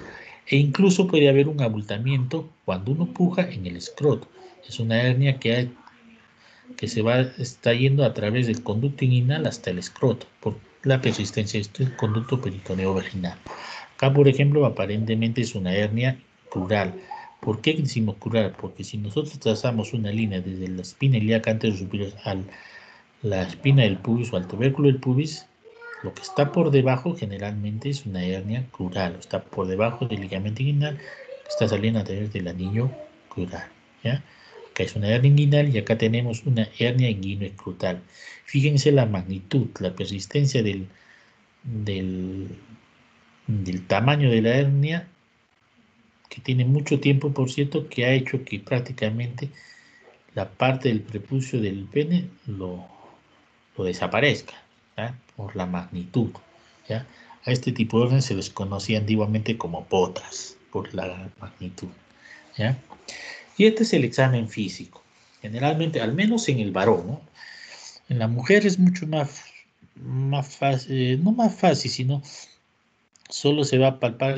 E incluso puede haber un abultamiento cuando uno puja en el escroto. Es una hernia que está yendo a través del conducto inguinal hasta el escroto, por la persistencia de este conducto peritoneo vaginal. Acá, por ejemplo, aparentemente es una hernia crural. ¿Por qué decimos crural? Porque si nosotros trazamos una línea desde la espina ilíaca anterior a la espina del pubis o al tubérculo del pubis, lo que está por debajo generalmente es una hernia crural, está por debajo del ligamento inguinal que está saliendo a través del anillo crural, ¿ya? Acá es una hernia inguinal y acá tenemos una hernia inguinoescrotal. Fíjense la magnitud, la persistencia del, del tamaño de la hernia, que tiene mucho tiempo, por cierto, que ha hecho que prácticamente la parte del prepucio del pene lo desaparezca, ¿ya? Por la magnitud, ¿ya? A este tipo de órdenes se les conocía antiguamente como potras, por la magnitud, ¿ya? Y este es el examen físico. Generalmente, al menos en el varón, ¿no? En la mujer es mucho más fácil, no más fácil, sino solo se va a palpar.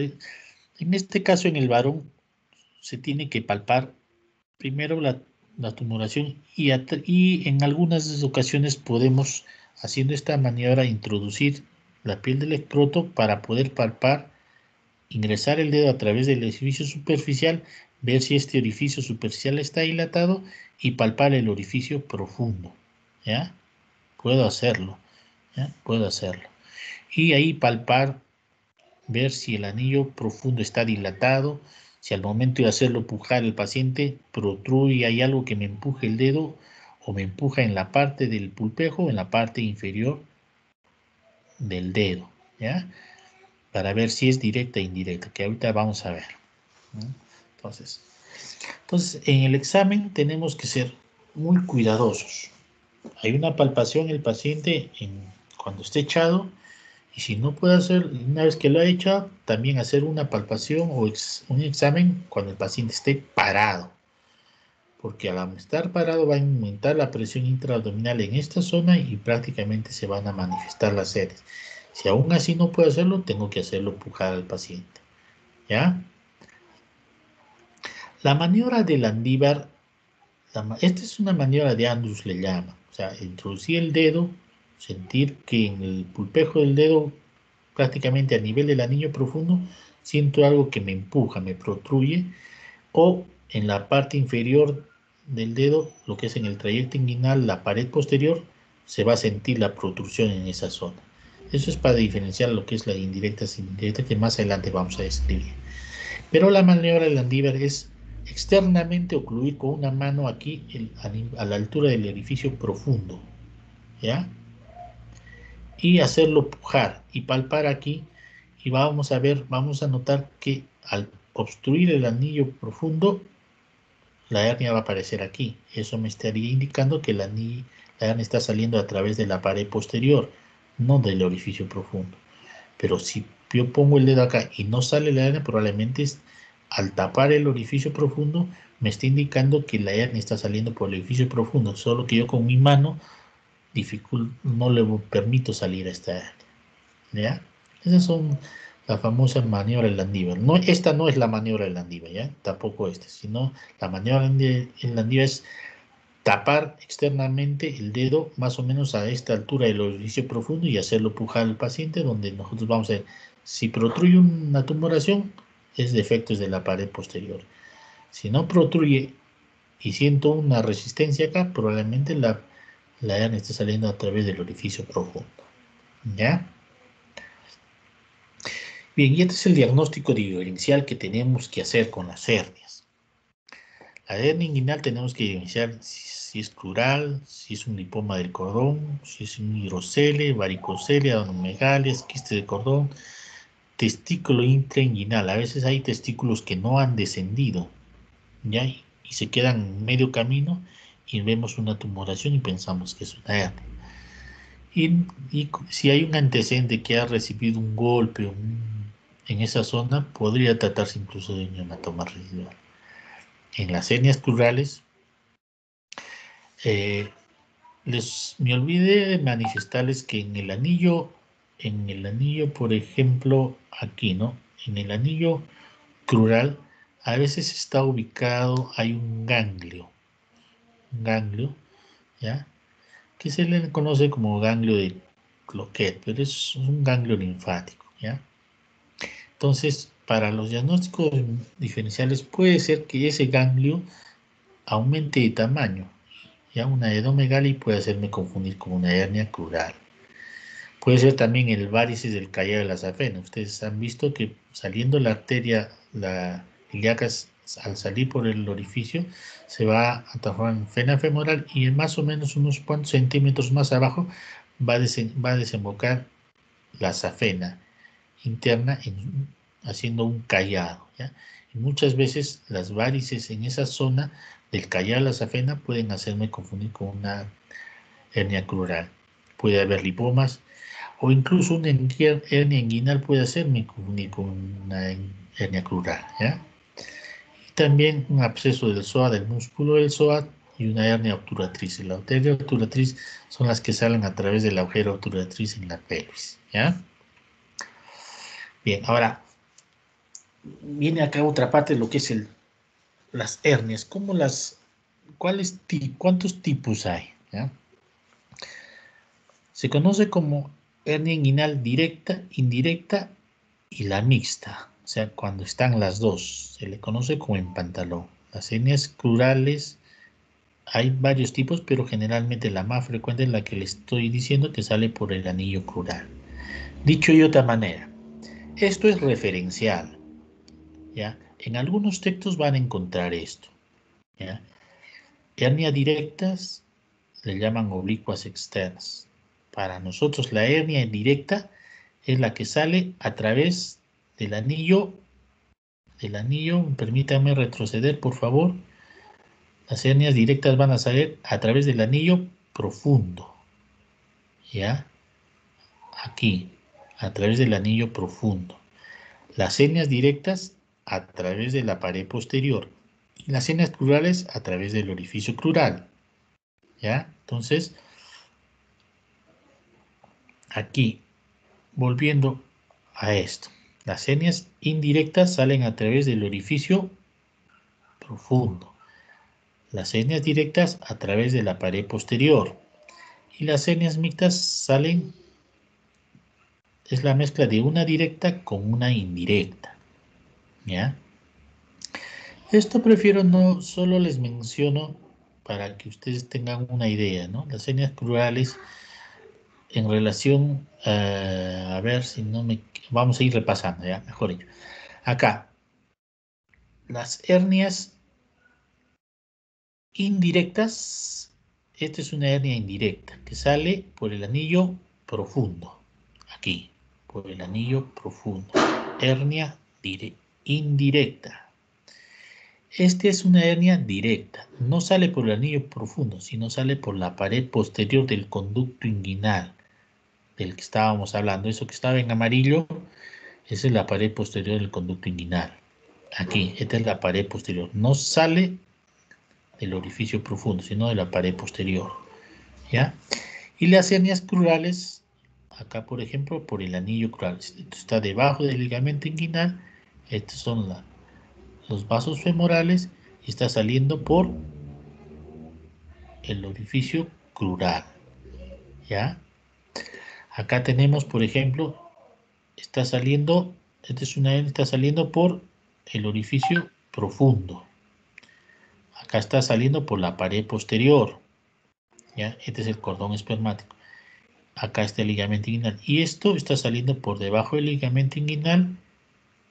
En este caso, en el varón, se tiene que palpar primero la tumoración y en algunas ocasiones podemos, haciendo esta maniobra, introducir la piel del escroto para poder palpar, ingresar el dedo a través del orificio superficial, ver si este orificio superficial está dilatado y palpar el orificio profundo, ¿ya? Puedo hacerlo, ¿ya? Puedo hacerlo. Y ahí palpar, ver si el anillo profundo está dilatado, Si al momento de hacerlo pujar el paciente protruye, hay algo que me empuje el dedo o me empuja en la parte del pulpejo o en la parte inferior del dedo, ¿ya? Para ver si es directa e indirecta, que ahorita vamos a ver, ¿no? Entonces, en el examen tenemos que ser muy cuidadosos. Hay una palpación el paciente cuando esté echado, y si no puede hacer, una vez que lo ha hecho, también hacer una palpación o un examen cuando el paciente esté parado. Porque al estar parado va a aumentar la presión intraabdominal en esta zona y prácticamente se van a manifestar las hernias. Si aún así no puedo hacerlo, tengo que hacerlo pujar al paciente, ¿ya? La maniobra del Landívar, esta es una maniobra de Andrews, le llama. O sea, introducir el dedo, sentir que en el pulpejo del dedo, prácticamente a nivel del anillo profundo, siento algo que me empuja, me protruye, o en la parte inferior del dedo, lo que es en el trayecto inguinal, la pared posterior, se va a sentir la protrusión en esa zona. Eso es para diferenciar lo que es la indirecta sin indirecta, que más adelante vamos a describir. Pero la maniobra del Landívar es externamente ocluir con una mano aquí a la altura del orificio profundo, ¿ya? Y hacerlo pujar y palpar aquí, y vamos a ver, vamos a notar que al obstruir el anillo profundo, la hernia va a aparecer aquí. Eso me estaría indicando que la hernia está saliendo a través de la pared posterior, no del orificio profundo. Pero si yo pongo el dedo acá y no sale la hernia, probablemente al tapar el orificio profundo me está indicando que la hernia está saliendo por el orificio profundo, solo que yo con mi mano no le permito salir a esta hernia, ¿ya? Esas son las famosas maniobras del Landívar. No, esta no es la maniobra del Landívar, ¿ya? Tampoco esta, sino la maniobra del Landívar es tapar externamente el dedo más o menos a esta altura del orificio profundo y hacerlo pujar al paciente, donde nosotros vamos a ver si protruye una tumoración, es defectos de la pared posterior. Si no protruye y siento una resistencia acá, probablemente la hernia esté saliendo a través del orificio profundo, ¿ya? Bien, y este es el diagnóstico diferencial que tenemos que hacer con las hernias. La hernia inguinal tenemos que diferenciar si es crural, si es un lipoma del cordón, si es un hidrocele, varicocele, adenomegalias, quiste de cordón, testículo intrainguinal. A veces hay testículos que no han descendido, ¿ya? Y se quedan en medio camino y vemos una tumoración y pensamos que es una hernia. Y si hay un antecedente que ha recibido un golpe en esa zona, podría tratarse incluso de un hematoma residual. En las hernias plurales, me olvidé de manifestarles que en el anillo, por ejemplo, aquí, ¿no? En el anillo crural, a veces está ubicado, hay un ganglio, ¿ya? Que se le conoce como ganglio de Cloquet, pero es un ganglio linfático, ¿ya? Entonces, para los diagnósticos diferenciales puede ser que ese ganglio aumente de tamaño, ¿ya? Una edromegalia puede hacerme confundir con una hernia crural. Puede ser también el varices del callado de la safena. Ustedes han visto que saliendo la arteria, la ilíaca, al salir por el orificio, se va a transformar en vena femoral y en más o menos unos cuantos centímetros más abajo va a desembocar la safena interna haciendo un callado, ¿ya? Y muchas veces las varices en esa zona del callado de la safena pueden hacerme confundir con una hernia crural. Puede haber lipomas o incluso una hernia inguinal puede hacerme confundir con una hernia crural, ¿ya? Y también un absceso del psoas, del músculo del psoas, y una hernia obturatriz. La hernia obturatriz son las que salen a través del agujero obturatriz en la pelvis, ¿ya? Bien, ahora viene acá otra parte de lo que es las hernias. ¿Cuántos tipos hay? ¿Ya? Se conoce como hernia inguinal directa, indirecta y la mixta. O sea, cuando están las dos, se le conoce como en pantalón. Las hernias crurales, hay varios tipos, pero generalmente la más frecuente es la que le estoy diciendo, que sale por el anillo crural. Dicho de otra manera, esto es referencial, ¿ya? En algunos textos van a encontrar esto, ¿ya? Hernias directas le llaman oblicuas externas. Para nosotros la hernia directa es la que sale a través del anillo, permítanme retroceder por favor. Las hernias directas van a salir a través del anillo profundo, ¿ya? Aquí, a través del anillo profundo. Las hernias directas a través de la pared posterior y las hernias crurales a través del orificio crural, ¿ya? Entonces, aquí, volviendo a esto, las hernias indirectas salen a través del orificio profundo, las hernias directas a través de la pared posterior y las hernias mixtas salen, es la mezcla de una directa con una indirecta, ¿ya? Esto prefiero no, solo les menciono para que ustedes tengan una idea, ¿no? Las hernias crurales en relación, a ver si no me... Vamos a ir repasando, ya, mejor dicho. Acá, las hernias indirectas, esta es una hernia indirecta que sale por el anillo profundo, aquí, por el anillo profundo, hernia indirecta. Esta es una hernia directa, no sale por el anillo profundo, sino sale por la pared posterior del conducto inguinal, del que estábamos hablando. Eso que estaba en amarillo, esa es la pared posterior del conducto inguinal. Aquí, esta es la pared posterior, no sale del orificio profundo, sino de la pared posterior, ¿ya? Y las hernias crurales, acá por ejemplo, por el anillo crural, esto está debajo del ligamento inguinal, estos son los vasos femorales, y está saliendo por el orificio crural, ¿ya? Acá tenemos, por ejemplo, está saliendo, esta es una hernia, está saliendo por el orificio profundo. Acá está saliendo por la pared posterior, ¿ya? Este es el cordón espermático. Acá está el ligamento inguinal. Y esto está saliendo por debajo del ligamento inguinal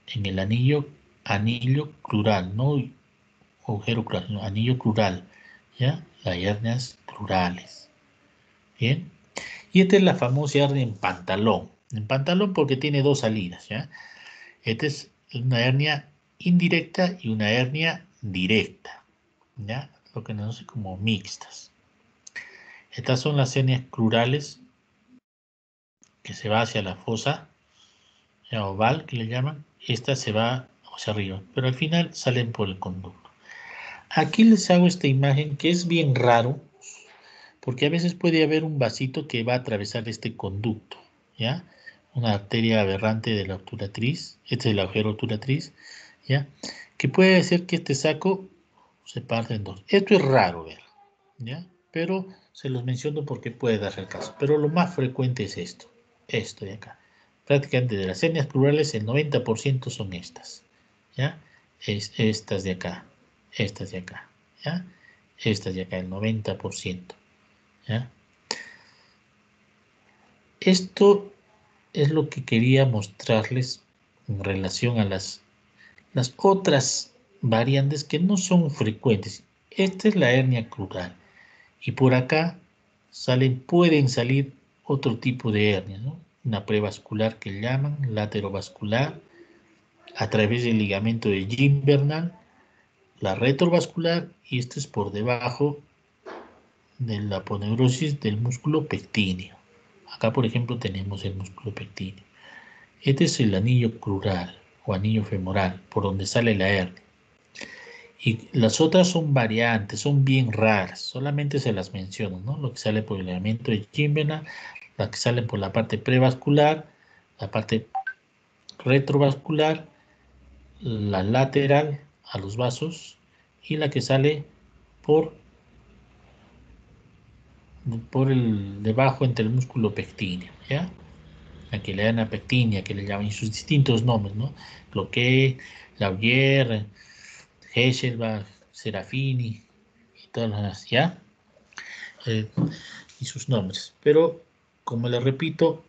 en el anillo crural, no agujero crural, no, anillo crural, ¿ya? Las hernias crurales. Bien. Y esta es la famosa hernia en pantalón. En pantalón porque tiene dos salidas, ¿ya? Esta es una hernia indirecta y una hernia directa, ¿ya? Lo que nos conoce como mixtas. Estas son las hernias crurales que se va hacia la fosa oval, que le llaman. Esta se va hacia arriba, pero al final salen por el conducto. Aquí les hago esta imagen que es bien raro, porque a veces puede haber un vasito que va a atravesar este conducto, ¿ya? Una arteria aberrante de la obturatriz, este es el agujero obturatriz, ¿ya? Que puede hacer que este saco se parte en dos. Esto es raro ver, ¿ya? Pero se los menciono porque puede darse el caso. Pero lo más frecuente es esto de acá. Prácticamente de las hernias crurales el 90% son estas, ¿ya? Estas de acá, estas de acá, ¿ya? Estas de acá, el 90%, ¿ya? Esto es lo que quería mostrarles en relación a las otras variantes que no son frecuentes. Esta es la hernia crural. Y por acá pueden salir otro tipo de hernia, ¿no? Una prevascular que llaman laterovascular, a través del ligamento de Gimbernan, la retrovascular, y esto es por debajo de la aponeurosis del músculo pectíneo. Acá, por ejemplo, tenemos el músculo pectíneo. Este es el anillo crural o anillo femoral, por donde sale la hernia. Y las otras son variantes, son bien raras, solamente se las menciono, ¿no? Lo que sale por el ligamento de Gimbernan, las que salen por la parte prevascular, la parte retrovascular, la lateral a los vasos y la que sale por el debajo entre el músculo pectíneo, ¿ya? La que le dan a pectínea, que le llaman y sus distintos nombres, ¿no? Cloquet, Laugier, Hesselbach, Serafini y todas las, ¿ya? Y sus nombres. Pero, como les repito,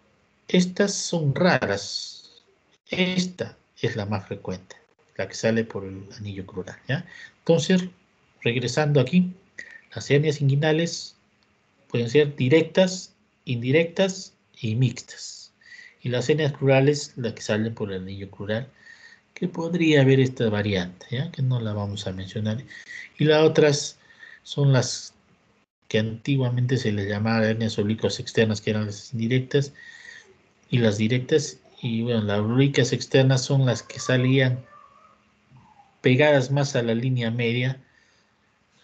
estas son raras. Esta es la más frecuente, la que sale por el anillo crural, ¿ya? Entonces, regresando aquí, las hernias inguinales pueden ser directas, indirectas y mixtas. Y las hernias crurales, las que salen por el anillo crural, que podría haber esta variante, ¿ya? Que no la vamos a mencionar. Y las otras son las que antiguamente se les llamaba hernias oblicuas externas, que eran las indirectas, y las directas, y bueno, las oblicuas externas son las que salían pegadas más a la línea media,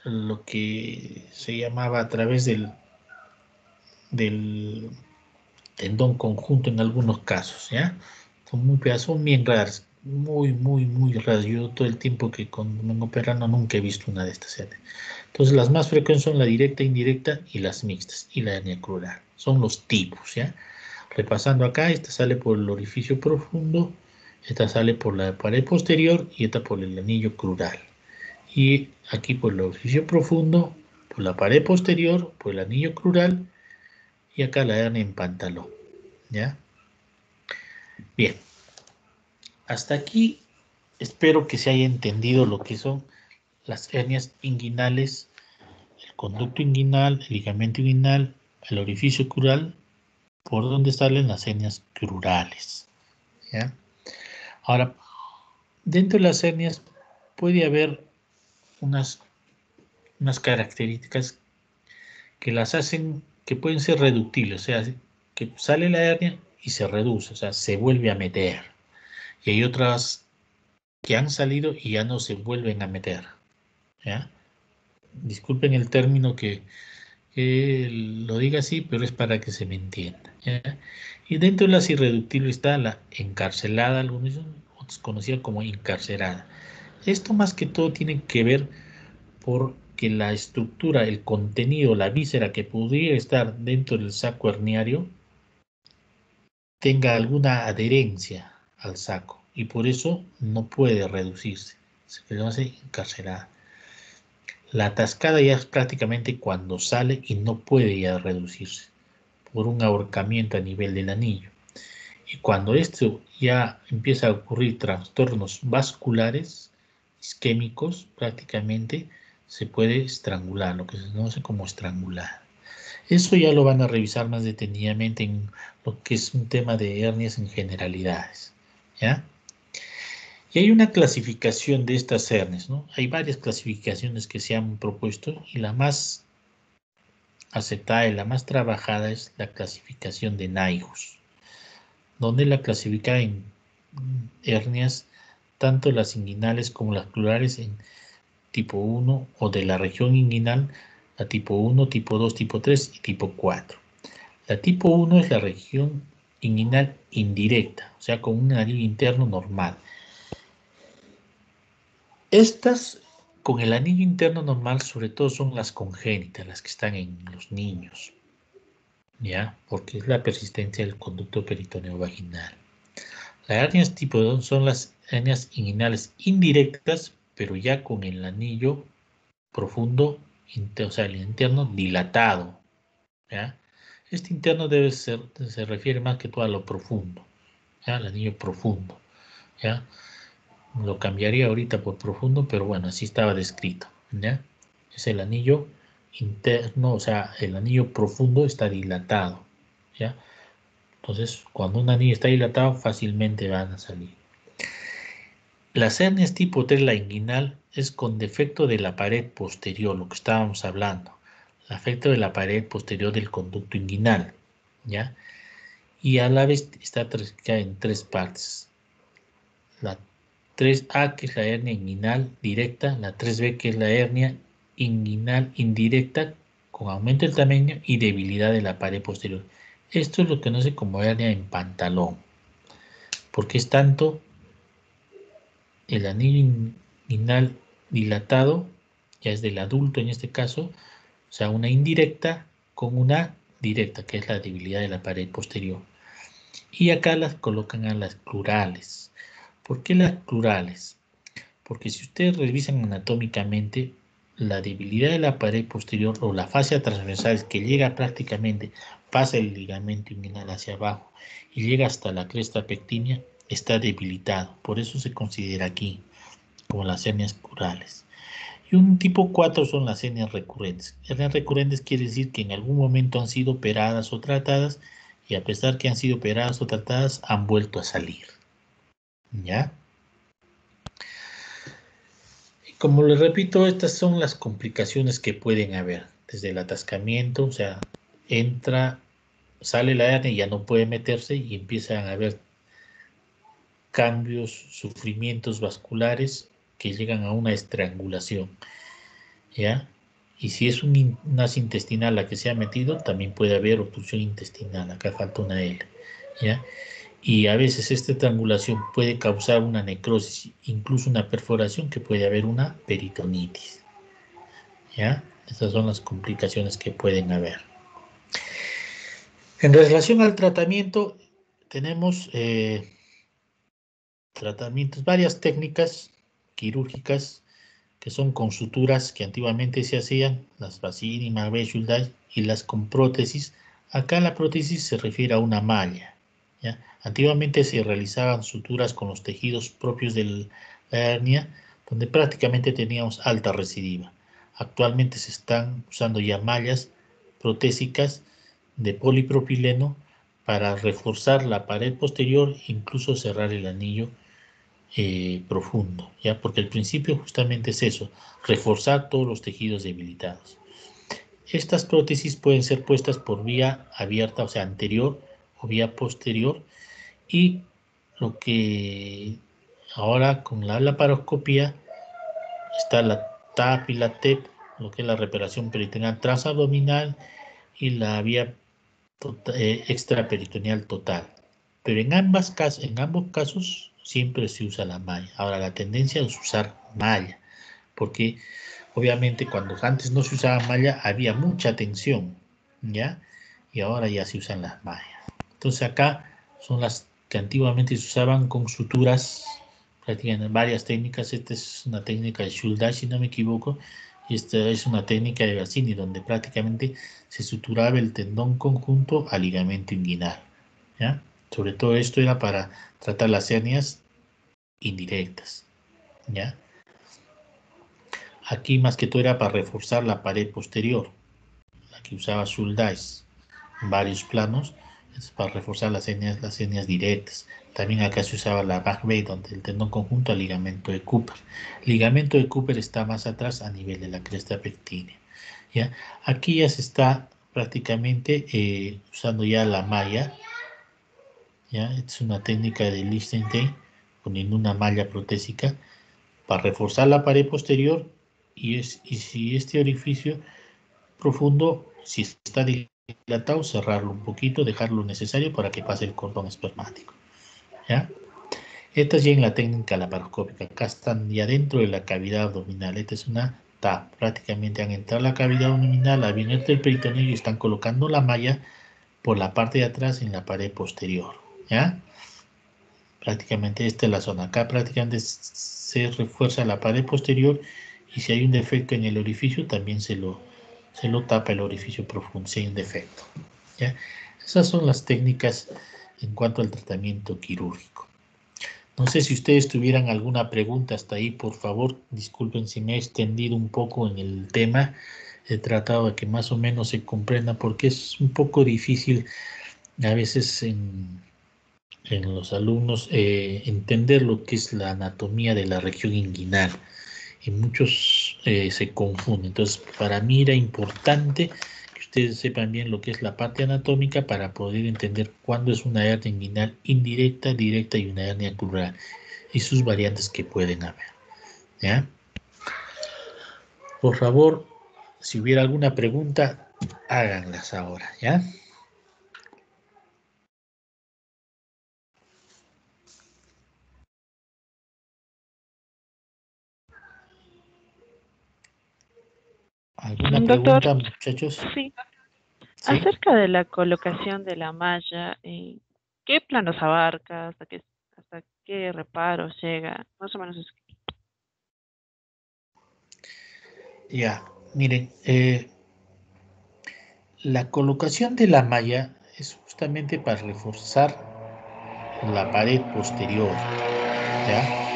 lo que se llamaba a través del tendón conjunto en algunos casos, ¿ya? Son bien raras, muy raras. Yo todo el tiempo que vengo operando nunca he visto una de estas hernias. Entonces las más frecuentes son la directa, indirecta y las mixtas, y la hernia crural. Son los tipos, ¿ya? Repasando acá, esta sale por el orificio profundo, esta sale por la pared posterior y esta por el anillo crural. Y aquí por el orificio profundo, por la pared posterior, por el anillo crural y acá la hernia en pantalón, ¿ya? Bien, hasta aquí espero que se haya entendido lo que son las hernias inguinales, el conducto inguinal, el ligamento inguinal, el orificio crural, por donde salen las hernias crurales, ¿ya? Ahora, dentro de las hernias puede haber unas características que las hacen, que pueden ser reductibles, o sea, que sale la hernia y se reduce, o sea, se vuelve a meter. Y hay otras que han salido y ya no se vuelven a meter, ¿ya? Disculpen el término que lo diga así, pero es para que se me entienda, ¿ya? Y dentro de las irreductibles está la encarcelada, algunos dicen, otros conocida como encarcerada. Esto más que todo tiene que ver porque la estructura, el contenido, la víscera que podría estar dentro del saco herniario tenga alguna adherencia al saco y por eso no puede reducirse, se hace encarcelada. La atascada ya es prácticamente cuando sale y no puede ya reducirse por un ahorcamiento a nivel del anillo. Y cuando esto ya empieza a ocurrir trastornos vasculares, isquémicos, prácticamente se puede estrangular, lo que se conoce como estrangular. Eso ya lo van a revisar más detenidamente en lo que es un tema de hernias en generalidades, ¿ya? Y hay una clasificación de estas hernias, ¿no? Hay varias clasificaciones que se han propuesto y la más aceptada y la más trabajada es la clasificación de Nyhus, donde la clasifica en hernias tanto las inguinales como las plurales en tipo 1 o de la región inguinal, la tipo 1, tipo 2, tipo 3 y tipo 4. La tipo 1 es la región inguinal indirecta, o sea, con un anillo interno normal. Estas con el anillo interno normal, sobre todo son las congénitas, las que están en los niños, ¿ya? Porque es la persistencia del conducto peritoneo vaginal. Las hernias tipo 2 son las hernias inguinales indirectas, pero ya con el anillo profundo, o sea, el interno dilatado, ¿ya? Este interno se refiere más que todo a lo profundo, ¿ya? El anillo profundo, ¿ya? Lo cambiaría ahorita por profundo, pero bueno, así estaba descrito, ¿ya? Es el anillo interno, o sea, el anillo profundo está dilatado, ¿ya? Entonces, cuando un anillo está dilatado, fácilmente van a salir. Las hernias tipo 3, la inguinal, es con defecto de la pared posterior, lo que estábamos hablando. El defecto de la pared posterior del conducto inguinal, ¿ya? Y a la vez está clasificada en tres partes. La 3A, que es la hernia inguinal directa, la 3B, que es la hernia inguinal indirecta, con aumento del tamaño y debilidad de la pared posterior. Esto es lo que se conoce como hernia en pantalón, porque es tanto el anillo inguinal dilatado, ya es del adulto en este caso, o sea, una indirecta con una directa, que es la debilidad de la pared posterior. Y acá las colocan a las plurales. ¿Por qué las plurales? Porque si ustedes revisan anatómicamente, la debilidad de la pared posterior o la fascia transversal que llega prácticamente, pasa el ligamento inguinal hacia abajo y llega hasta la cresta pectínea, está debilitado. Por eso se considera aquí. como las hernias crurales. Y un tipo 4 son las hernias recurrentes. Hernias recurrentes quiere decir que en algún momento han sido operadas o tratadas y a pesar que han sido operadas o tratadas, han vuelto a salir. ¿Ya? Y como les repito, estas son las complicaciones que pueden haber. Desde el atascamiento, o sea, sale la hernia y ya no puede meterse y empiezan a haber cambios, sufrimientos vasculares que llegan a una estrangulación. ¿Ya? Y si es una intestinal la que se ha metido, también puede haber obstrucción intestinal. Acá falta una L. ¿Ya? Y a veces esta estrangulación puede causar una necrosis, incluso una perforación que puede haber una peritonitis. ¿Ya? Estas son las complicaciones que pueden haber. En relación al tratamiento, tenemos tratamientos, varias técnicas quirúrgicas que son con suturas que antiguamente se hacían, las Bassini, Magbay, Schuldeis, y las con prótesis. Acá la prótesis se refiere a una malla. ¿Ya? Antiguamente se realizaban suturas con los tejidos propios de la hernia, donde prácticamente teníamos alta recidiva. Actualmente se están usando ya mallas protésicas de polipropileno para reforzar la pared posterior e incluso cerrar el anillo profundo, ¿ya? Porque el principio justamente es eso, reforzar todos los tejidos debilitados. Estas prótesis pueden ser puestas por vía abierta, o sea, anterior o vía posterior, y lo que ahora con la laparoscopía está la TAP y la TEP, lo que es la reparación peritoneal transabdominal y la vía extraperitoneal total. Pero en ambos casos siempre se usa la malla. Ahora la tendencia es usar malla, porque obviamente cuando antes no se usaba malla había mucha tensión, ¿ya? Y ahora ya se usan las mallas. Entonces acá son las que antiguamente se usaban con suturas, prácticamente varias técnicas. Esta es una técnica de Schuldeis, si no me equivoco, y esta es una técnica de Bassini, donde prácticamente se suturaba el tendón conjunto al ligamento inguinal, ¿ya? Sobre todo esto era para tratar las hernias indirectas, ¿ya? Aquí más que todo era para reforzar la pared posterior, la que usaba Schuldeis en varios planos, es para reforzar las hernias directas. También acá se usaba la Bagbay, donde el tendón conjunto al ligamento de Cooper. El ligamento de Cooper está más atrás a nivel de la cresta pectínea. ¿Ya? Aquí ya se está prácticamente usando ya la malla. ¿Ya? Es una técnica de Lichtenstein, poniendo una malla protésica para reforzar la pared posterior y si este orificio profundo, si está dilatado, cerrarlo un poquito, dejar lo necesario para que pase el cordón espermático. ¿Ya? Esta es ya en la técnica laparoscópica. Acá están ya dentro de la cavidad abdominal. Esta es una TAP. Prácticamente han entrado a la cavidad abdominal, abierto el peritoneo y están colocando la malla por la parte de atrás en la pared posterior. ¿Ya? Prácticamente esta es la zona. Acá prácticamente se refuerza la pared posterior y si hay un defecto en el orificio también se lo tapa el orificio profundo si hay un defecto. ¿Ya? Esas son las técnicas en cuanto al tratamiento quirúrgico. No sé si ustedes tuvieran alguna pregunta hasta ahí, por favor, disculpen si me he extendido un poco en el tema. He tratado de que más o menos se comprenda porque es un poco difícil a veces en los alumnos entender lo que es la anatomía de la región inguinal y muchos se confunden. Entonces, para mí era importante que ustedes sepan bien lo que es la parte anatómica para poder entender cuándo es una hernia inguinal indirecta, directa y una hernia crural y sus variantes que pueden haber. ¿Ya? Por favor, si hubiera alguna pregunta, háganlas ahora, ¿ya? ¿Alguna Doctor, pregunta, muchachos? sí, ¿Sí? acerca de la colocación de la malla, ¿qué planos abarca? Hasta qué reparos llega? Más o menos eso. Ya, miren, la colocación de la malla es justamente para reforzar la pared posterior, ¿ya?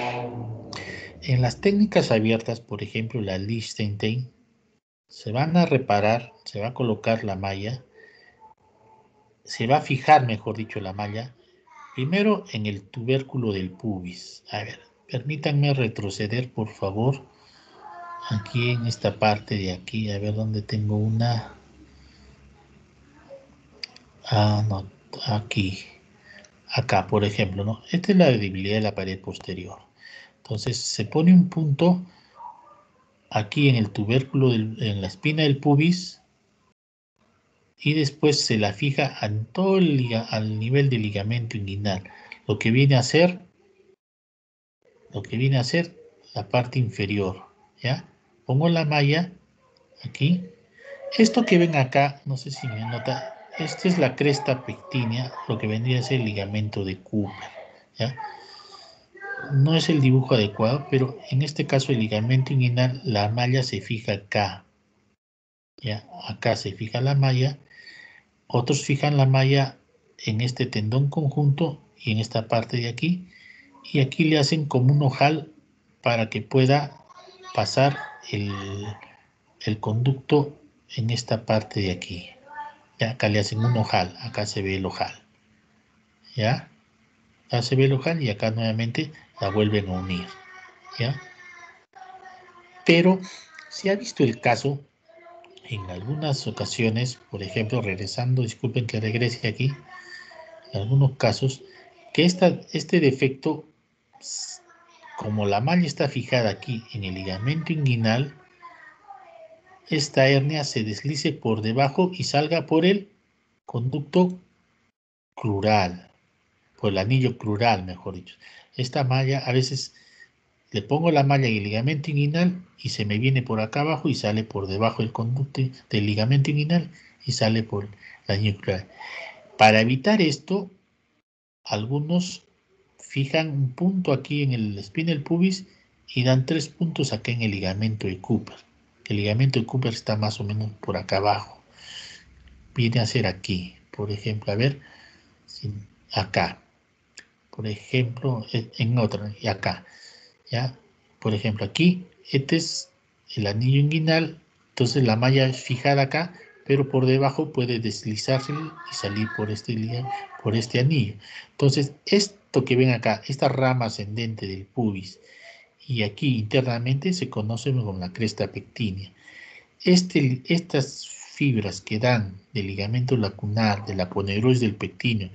En las técnicas abiertas, por ejemplo, la Liechtenstein, se van a reparar, se va a colocar la malla, se va a fijar, mejor dicho, la malla, primero en el tubérculo del pubis. A ver, permítanme retroceder, por favor, aquí en esta parte de aquí, a ver dónde tengo una. Ah, no, aquí. Acá, por ejemplo, ¿no? Esta es la debilidad de la pared posterior. Entonces, se pone un punto aquí en el tubérculo, en la espina del pubis, y después se la fija en todo al nivel del ligamento inguinal. Lo que viene a ser la parte inferior, ¿ya? Pongo la malla aquí. Esto que ven acá, no sé si me nota, esta es la cresta pectínea, lo que vendría a ser el ligamento de Cooper, ¿ya? No es el dibujo adecuado, pero en este caso el ligamento inguinal, la malla se fija acá, ¿ya? Acá se fija la malla. Otros fijan la malla en este tendón conjunto y en esta parte de aquí, y aquí le hacen como un ojal para que pueda pasar el conducto en esta parte de aquí. Ya, acá le hacen un ojal, acá se ve el ojal. ¿Ya? Acá se ve el ojal y acá nuevamente la vuelven a unir. ¿Ya? Pero se ha visto el caso en algunas ocasiones, por ejemplo, regresando, disculpen que regrese aquí, en algunos casos, que este defecto, como la malla está fijada aquí en el ligamento inguinal, esta hernia se deslice por debajo y salga por el conducto crural, por el anillo crural, mejor dicho. Esta malla, a veces le pongo la malla en el ligamento inguinal y se me viene por acá abajo y sale por debajo del conducto del ligamento inguinal y sale por el anillo crural. Para evitar esto, algunos fijan un punto aquí en el spinal pubis y dan 3 puntos acá en el ligamento de Cooper. El ligamento de Cooper está más o menos por acá abajo. Viene a ser aquí, por ejemplo, a ver, acá, por ejemplo, en otra, y acá, ¿ya? Por ejemplo, aquí, este es el anillo inguinal, entonces la malla es fijada acá, pero por debajo puede deslizarse y salir por este anillo. Entonces, esto que ven acá, esta rama ascendente del pubis, y aquí internamente se conoce como la cresta pectínea. Estas fibras que dan del ligamento lacunar, de la aponeurosis del pectíneo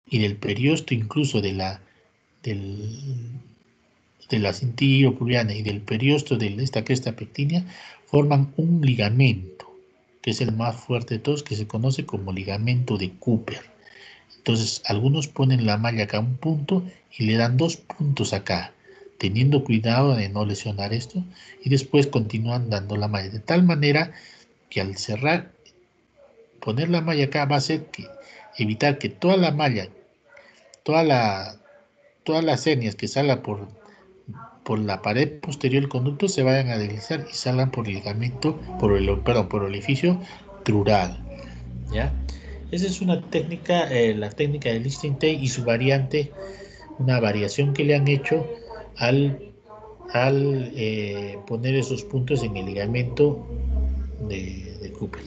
y del periosto incluso de la cintilla pubiana y del periosto de esta cresta pectínea forman un ligamento, que es el más fuerte de todos, que se conoce como ligamento de Cooper. Entonces, algunos ponen la malla acá a un punto y le dan 2 puntos acá, teniendo cuidado de no lesionar esto, y después continúan dando la malla, de tal manera que al cerrar, poner la malla acá va a hacer que evitar que toda la malla, toda la, todas las hernias que salgan por la pared posterior del conducto se vayan a deslizar y salgan por el ligamento, por el orificio crural. ¿Ya? Esa es una técnica, la técnica de Liechtenstein y su variante, una variación que le han hecho al poner esos puntos en el ligamento de Cooper.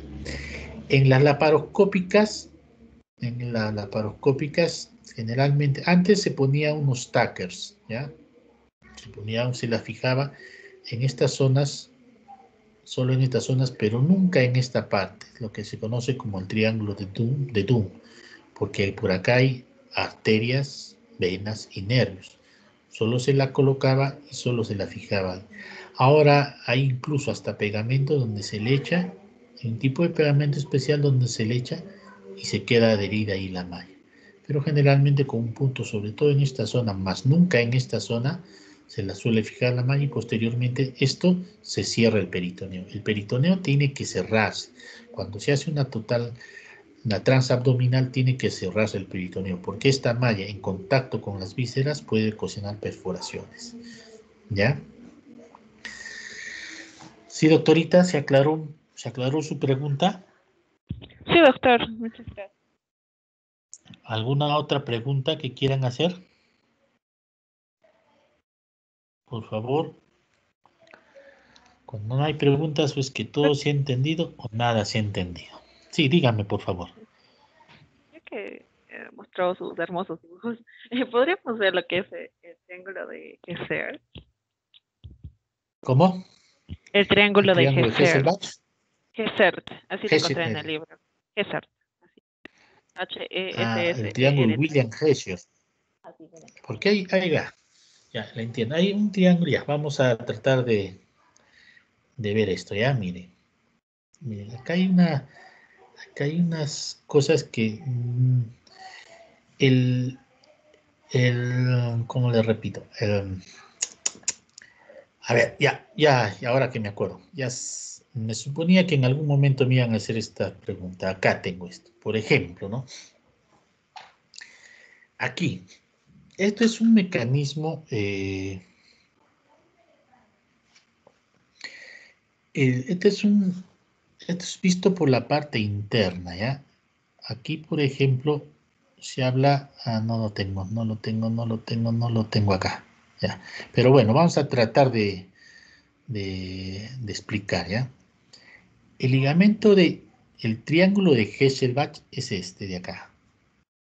En las laparoscópicas, generalmente, antes se ponía unos tackers, ¿ya? Se la fijaba en estas zonas, solo en estas zonas, pero nunca en esta parte, lo que se conoce como el triángulo de Doom, porque por acá hay arterias, venas y nervios. Solo se la colocaba y solo se la fijaba. Ahora hay incluso hasta pegamento donde se le echa, un tipo de pegamento especial donde se le echa y se queda adherida ahí la malla. Pero generalmente con un punto, sobre todo en esta zona, más nunca en esta zona, se la suele fijar la malla y posteriormente esto se cierra el peritoneo. El peritoneo tiene que cerrarse. Cuando se hace una transabdominal tiene que cerrarse el peritoneo porque esta malla en contacto con las vísceras puede ocasionar perforaciones. ¿Ya? Sí, doctorita, ¿se aclaró su pregunta? Sí, doctor, muchas gracias. ¿Alguna otra pregunta que quieran hacer? Por favor. Cuando no hay preguntas, pues que todo se ha entendido o nada se ha entendido. Sí, dígame, por favor. Ya que mostró sus hermosos dibujos, ¿podríamos ver lo que es el triángulo de Gesser? ¿Cómo? El El triángulo de triángulo de Gesser. Hesselbach. Gessert, así lo encontré en el Hescher, libro. Gessert, así. el triángulo H-E-S-S-E-R-T. William Hescher. Así, mira. Porque ahí va. Ya, la entiendo. Hay un triángulo, ya. Vamos a tratar de ver esto, ya, mire. Miren, acá hay unas cosas que el, ¿cómo le repito? A ver, y ahora que me acuerdo, me suponía que en algún momento me iban a hacer esta pregunta. Acá tengo esto. Por ejemplo, ¿no? Aquí, esto es un mecanismo, esto es visto por la parte interna, ¿ya? Aquí, por ejemplo, se habla, no lo tengo, no lo tengo acá, ¿ya? Pero bueno, vamos a tratar de explicar, ¿ya? El ligamento el triángulo de Hesselbach es este de acá,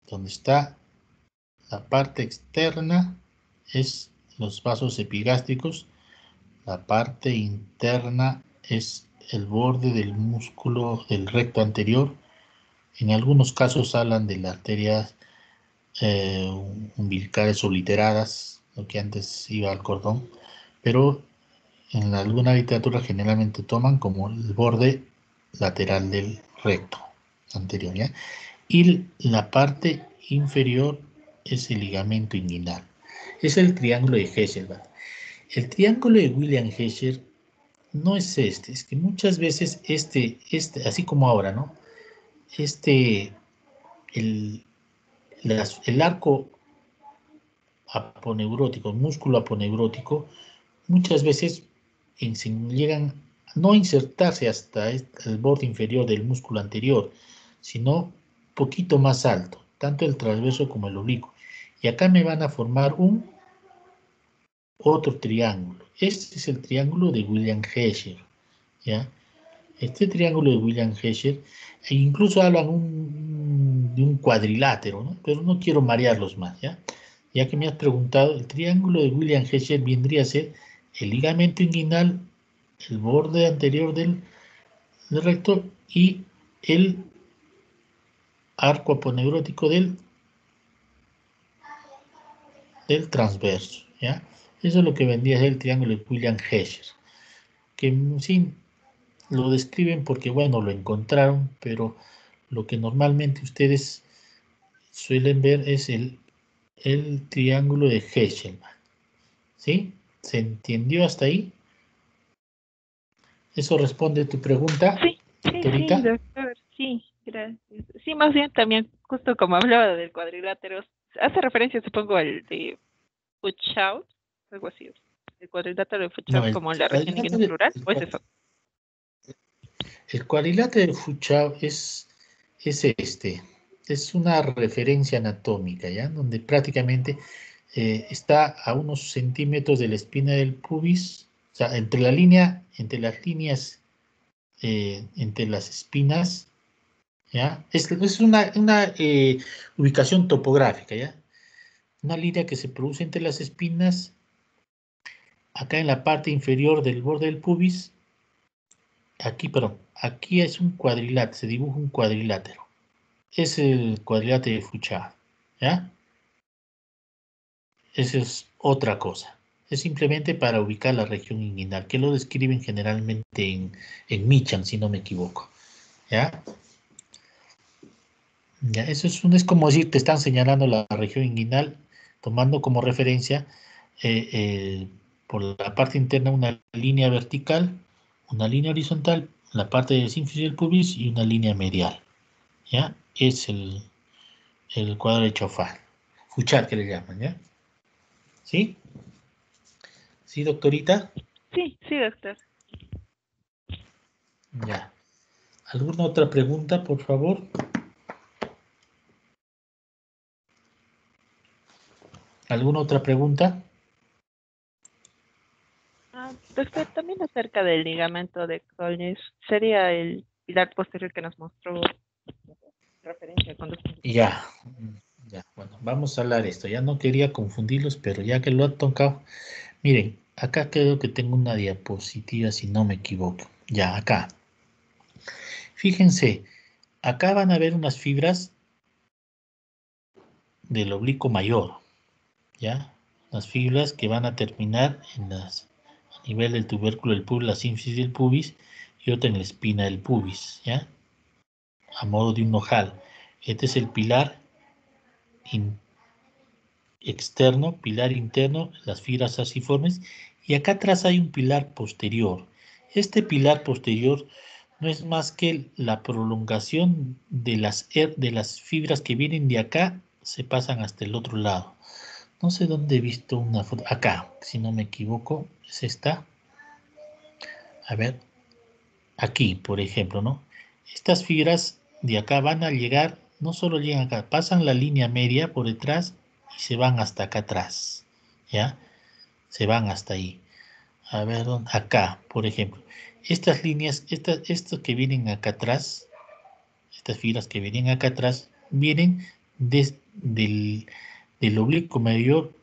donde está la parte externa, es los vasos epigástricos, la parte interna es el borde del músculo del recto anterior. En algunos casos hablan de las arterias umbilicales obliteradas, lo que antes iba al cordón, pero en alguna literatura generalmente toman como el borde lateral del recto anterior, ¿ya? Y la parte inferior es el ligamento inguinal. Es el triángulo de Hesselbach. El triángulo de William Hescher no es este, es que muchas veces así como ahora, ¿no? Este, el, el arco aponeurótico, el músculo aponeurótico, muchas veces llegan no a insertarse hasta el borde inferior del músculo anterior, sino poquito más alto, tanto el transverso como el oblicuo. Y acá me van a formar otro triángulo. Este es el triángulo de William Hescher, ¿ya? Este triángulo de William Hescher, e incluso hablan de un cuadrilátero, ¿no? Pero no quiero marearlos más, ¿ya? Ya que me has preguntado, el triángulo de William Hescher vendría a ser el ligamento inguinal, el borde anterior del recto y el arco aponeurótico del transverso, ¿ya? Eso es lo que vendría a ser el triángulo de William Hescher, que sí lo describen porque, bueno, lo encontraron, pero lo que normalmente ustedes suelen ver es el triángulo de Hesselman, ¿sí? ¿Se entendió hasta ahí? ¿Eso responde a tu pregunta, Sí, sí, doctorita? doctor, sí, gracias. Sí, más bien también, justo como hablaba del cuadrilátero, hace referencia, supongo, al de Fuchsau, algo así. El cuadrilátero de Fuchsau No, el como la región inguinal cuadrilátero, plural, ¿o es eso? el cuadrilátero de Foucault es este, es una referencia anatómica, ¿ya? Donde prácticamente está a unos centímetros de la espina del pubis, o sea, entre las líneas, entre las espinas, ¿ya? Es una ubicación topográfica, ¿ya? Una línea que se produce entre las espinas, acá en la parte inferior del borde del pubis, aquí es un cuadrilátero, se dibuja un cuadrilátero. Es el cuadrilátero de Fouchard, ¿ya? Eso es otra cosa. Es simplemente para ubicar la región inguinal, que lo describen generalmente en Michan, si no me equivoco, ¿ya? Ya, eso es como decir, te están señalando la región inguinal, tomando como referencia por la parte interna una línea vertical, una línea horizontal, la parte del sínfisis del pubis y una línea medial, ¿ya? Es el cuadro de Chofal. Fouchard que le llaman, ¿ya? ¿Sí? ¿Sí, doctorita? Sí, sí, doctor. Ya. ¿Alguna otra pregunta, por favor? ¿Alguna otra pregunta? Doctor, también acerca del ligamento de Colles, sería el pilar posterior que nos mostró referencia con los puntos. Ya, ya, bueno, vamos a hablar de esto. Ya no quería confundirlos, pero ya que lo han tocado, miren, acá creo que tengo una diapositiva, si no me equivoco. Ya, acá. Fíjense, acá van a ver unas fibras del oblicuo mayor, ¿ya? Las fibras que van a terminar a nivel del tubérculo del pubis, la sínfisis del pubis, y otra en la espina del pubis, ¿ya? A modo de un ojal. Este es el pilar externo, pilar interno, las fibras asiformes, y acá atrás hay un pilar posterior. Este pilar posterior no es más que la prolongación de las fibras que vienen de acá, se pasan hasta el otro lado. No sé dónde he visto una foto. Acá, si no me equivoco, es esta. A ver, aquí, por ejemplo, ¿no? Estas fibras de acá van a llegar, no solo llegan acá, pasan la línea media por detrás y se van hasta acá atrás, ¿ya? Se van hasta ahí. A ver, acá, por ejemplo. Estas líneas, estos que vienen acá atrás, estas fibras que vienen acá atrás, vienen del oblicuo mayor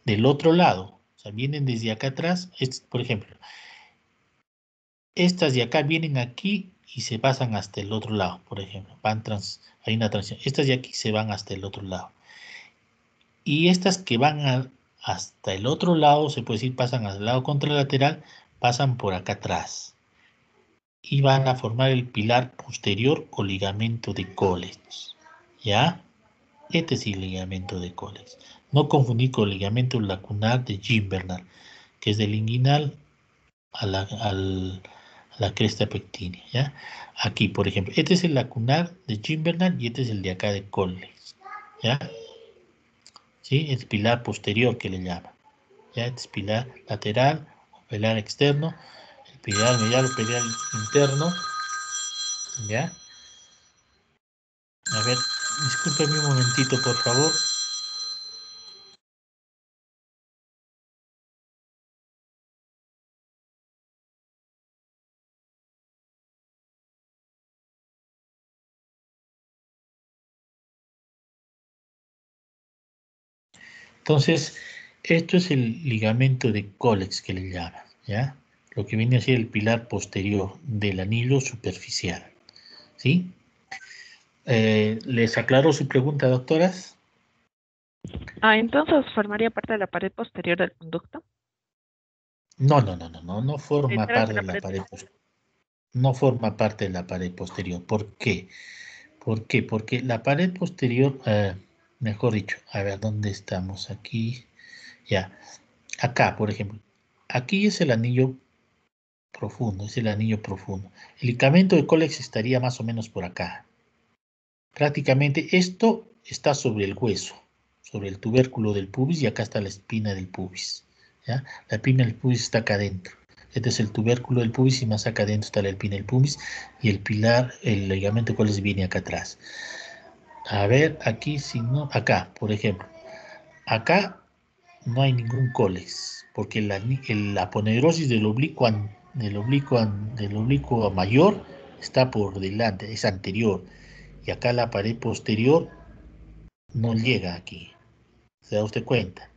del otro lado. O sea, vienen desde acá atrás, por ejemplo, estas de acá vienen aquí y se pasan hasta el otro lado, por ejemplo. Hay una transición. Estas de aquí se van hasta el otro lado. Y estas que van hasta el otro lado, se puede decir, pasan al lado contralateral, pasan por acá atrás. Y van a formar el pilar posterior o ligamento de Colles. ¿Ya? Este es el ligamento de Colles. No confundir con el ligamento lacunar de Gimbernal, que es del inguinal a la cresta pectínea, ¿ya? Aquí, por ejemplo, este es el lacunar de Gimbernal y este es el de acá de Colles, ¿ya? ¿Sí? Es pilar posterior que le llaman, ¿ya? Este es pilar lateral o pilar externo, el pilar medial o pilar interno, ¿ya? A ver, discúlpeme un momentito, por favor. Entonces, esto es el ligamento de Colles que le llaman, ¿ya? Lo que viene a ser el pilar posterior del anillo superficial, ¿sí? ¿Les aclaro su pregunta, doctoras? Entonces formaría parte de la pared posterior del conducto. No forma Detrás de parte de la la pared. pared posterior. No forma parte de la pared posterior. ¿Por qué? ¿Por qué? Porque la pared posterior, mejor dicho, a ver, ¿dónde estamos? Aquí, ya. Acá, por ejemplo. Aquí es el anillo profundo, es el anillo profundo. El ligamento de Colles estaría más o menos por acá. Prácticamente esto está sobre el hueso, sobre el tubérculo del pubis, y acá está la espina del pubis, ¿ya? La espina del pubis está acá adentro. Este es el tubérculo del pubis y más acá adentro está la espina del pubis, y el pilar, el ligamento de Colles viene acá atrás. A ver, aquí si no, acá, por ejemplo, acá no hay ningún Colles, porque la aponeurosis del oblicuo mayor está por delante, es anterior, y acá la pared posterior no llega aquí. ¿Se da usted cuenta?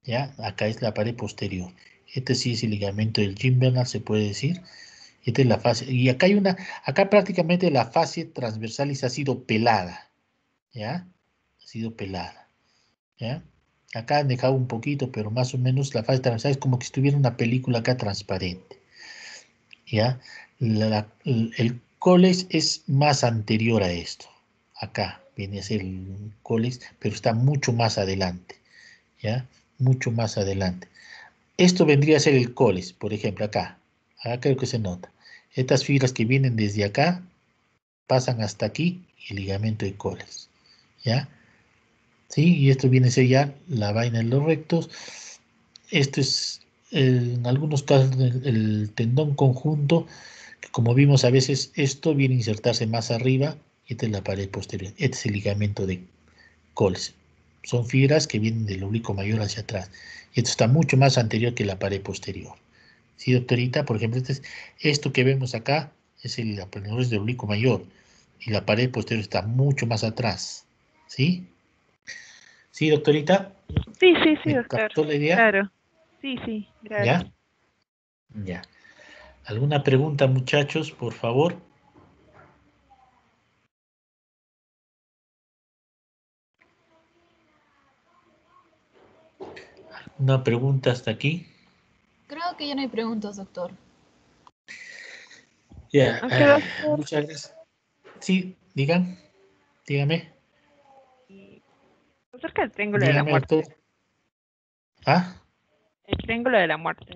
¿Ya? Acá es la pared posterior. Este sí es el ligamento del Gimbernal, se puede decir. Esta es la fase. Y acá prácticamente la fase transversalis ha sido pelada. ¿Ya? Ha sido pelada. ¿Ya? Acá han dejado un poquito, pero más o menos la fase transversal es como que estuviera una película acá transparente. ¿Ya? El Colles es más anterior a esto. Acá viene a ser el Colles, pero está mucho más adelante. ¿Ya? Mucho más adelante. Esto vendría a ser el Colles, por ejemplo, acá. Acá creo que se nota. Estas fibras que vienen desde acá pasan hasta aquí y el ligamento de Colles. ¿Ya? ¿Sí? Y esto viene a ser ya la vaina de los rectos. Esto es, en algunos casos, el tendón conjunto, que como vimos a veces, esto viene a insertarse más arriba, y esta es la pared posterior. Este es el ligamento de Colles. Son fibras que vienen del oblicuo mayor hacia atrás. Y esto está mucho más anterior que la pared posterior. Sí, doctorita, por ejemplo, esto que vemos acá es el aponeurosis del oblicuo mayor y la pared posterior está mucho más atrás. ¿Sí? ¿Sí, doctorita? Sí, sí, sí, ¿Me doctor. captó la idea? Claro. Sí, sí, gracias. ¿Ya? Ya. ¿Alguna pregunta, muchachos, por favor? ¿Una pregunta hasta aquí? Creo que ya no hay preguntas, doctor. Ya, Aunque, doctor, muchas gracias. Sí, dígame, acerca del triángulo de la dígame, muerte. doctor. Ah, El triángulo de la muerte.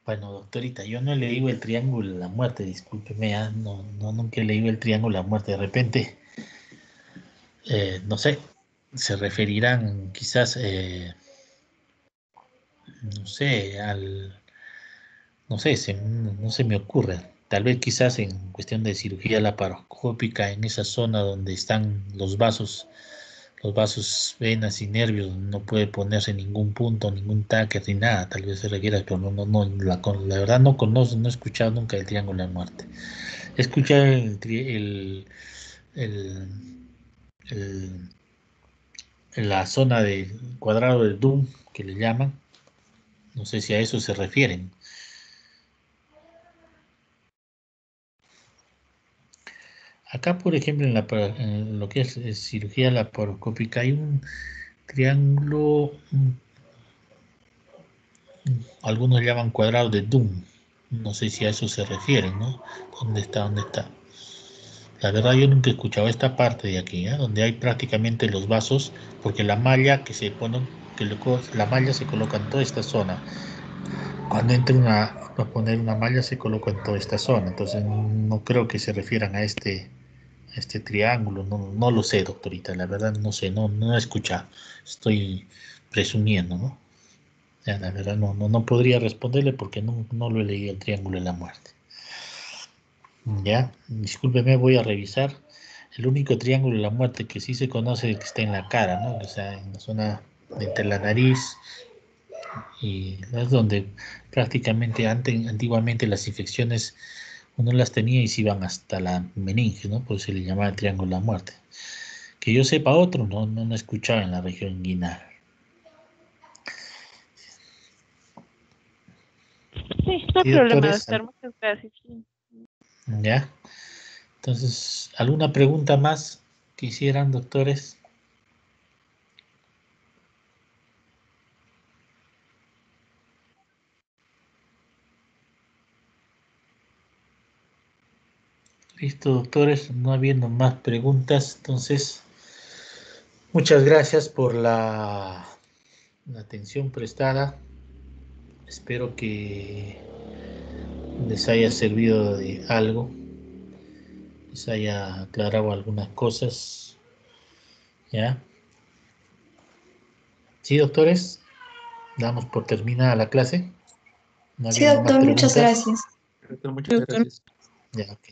bueno, doctorita, yo no he leído el Triángulo de la Muerte, discúlpeme, nunca he leído el Triángulo de la Muerte. De repente, no sé, se referirán quizás, no sé, no se me ocurre. Tal vez quizás en cuestión de cirugía laparoscópica, en esa zona donde están los vasos, venas y nervios, no puede ponerse ningún punto, ningún taque ni nada. Tal vez se requiera, pero la verdad no conozco, no he escuchado nunca el Triángulo de la Muerte. He escuchado el- el- la zona del cuadrado de Doom, que le llaman. No sé si a eso se refieren. Acá, por ejemplo, en lo que es cirugía laparoscópica, hay un triángulo, algunos llaman cuadrado de Doom. No sé si a eso se refieren, ¿no? ¿Dónde está? ¿Dónde está? La verdad yo nunca he escuchado esta parte de aquí, ¿eh? Donde hay prácticamente los vasos, porque la malla que se pone, la malla se coloca en toda esta zona. Cuando entra a poner una malla se coloca en toda esta zona. Entonces no creo que se refieran a este triángulo. No lo sé, doctorita. La verdad no sé, no he escuchado. Estoy presumiendo, ¿no? Ya, la verdad no podría responderle porque no lo he leído el triángulo de la muerte. Ya, discúlpeme, voy a revisar. El único triángulo de la muerte que sí se conoce es el que está en la cara, ¿no? O sea, en la zona entre la nariz y es donde prácticamente antiguamente las infecciones uno las tenía y se iban hasta la meninge, ¿no? Por eso se le llamaba el triángulo de la muerte. Que yo sepa otro, no he escuchado en la región inguinal. Sí, no hay ¿Sí, problema, doctores? doctor. Muchas gracias. Sí. ¿Ya? Entonces, ¿alguna pregunta más que hicieran, doctores? Listo, doctores, no habiendo más preguntas, entonces, muchas gracias por la atención prestada. Espero que les haya servido de algo, les haya aclarado algunas cosas, ¿ya? Sí, doctores, damos por terminada la clase, no Sí, habiendo más doctor, muchas preguntas. gracias. Doctor, muchas gracias. Ya, ok.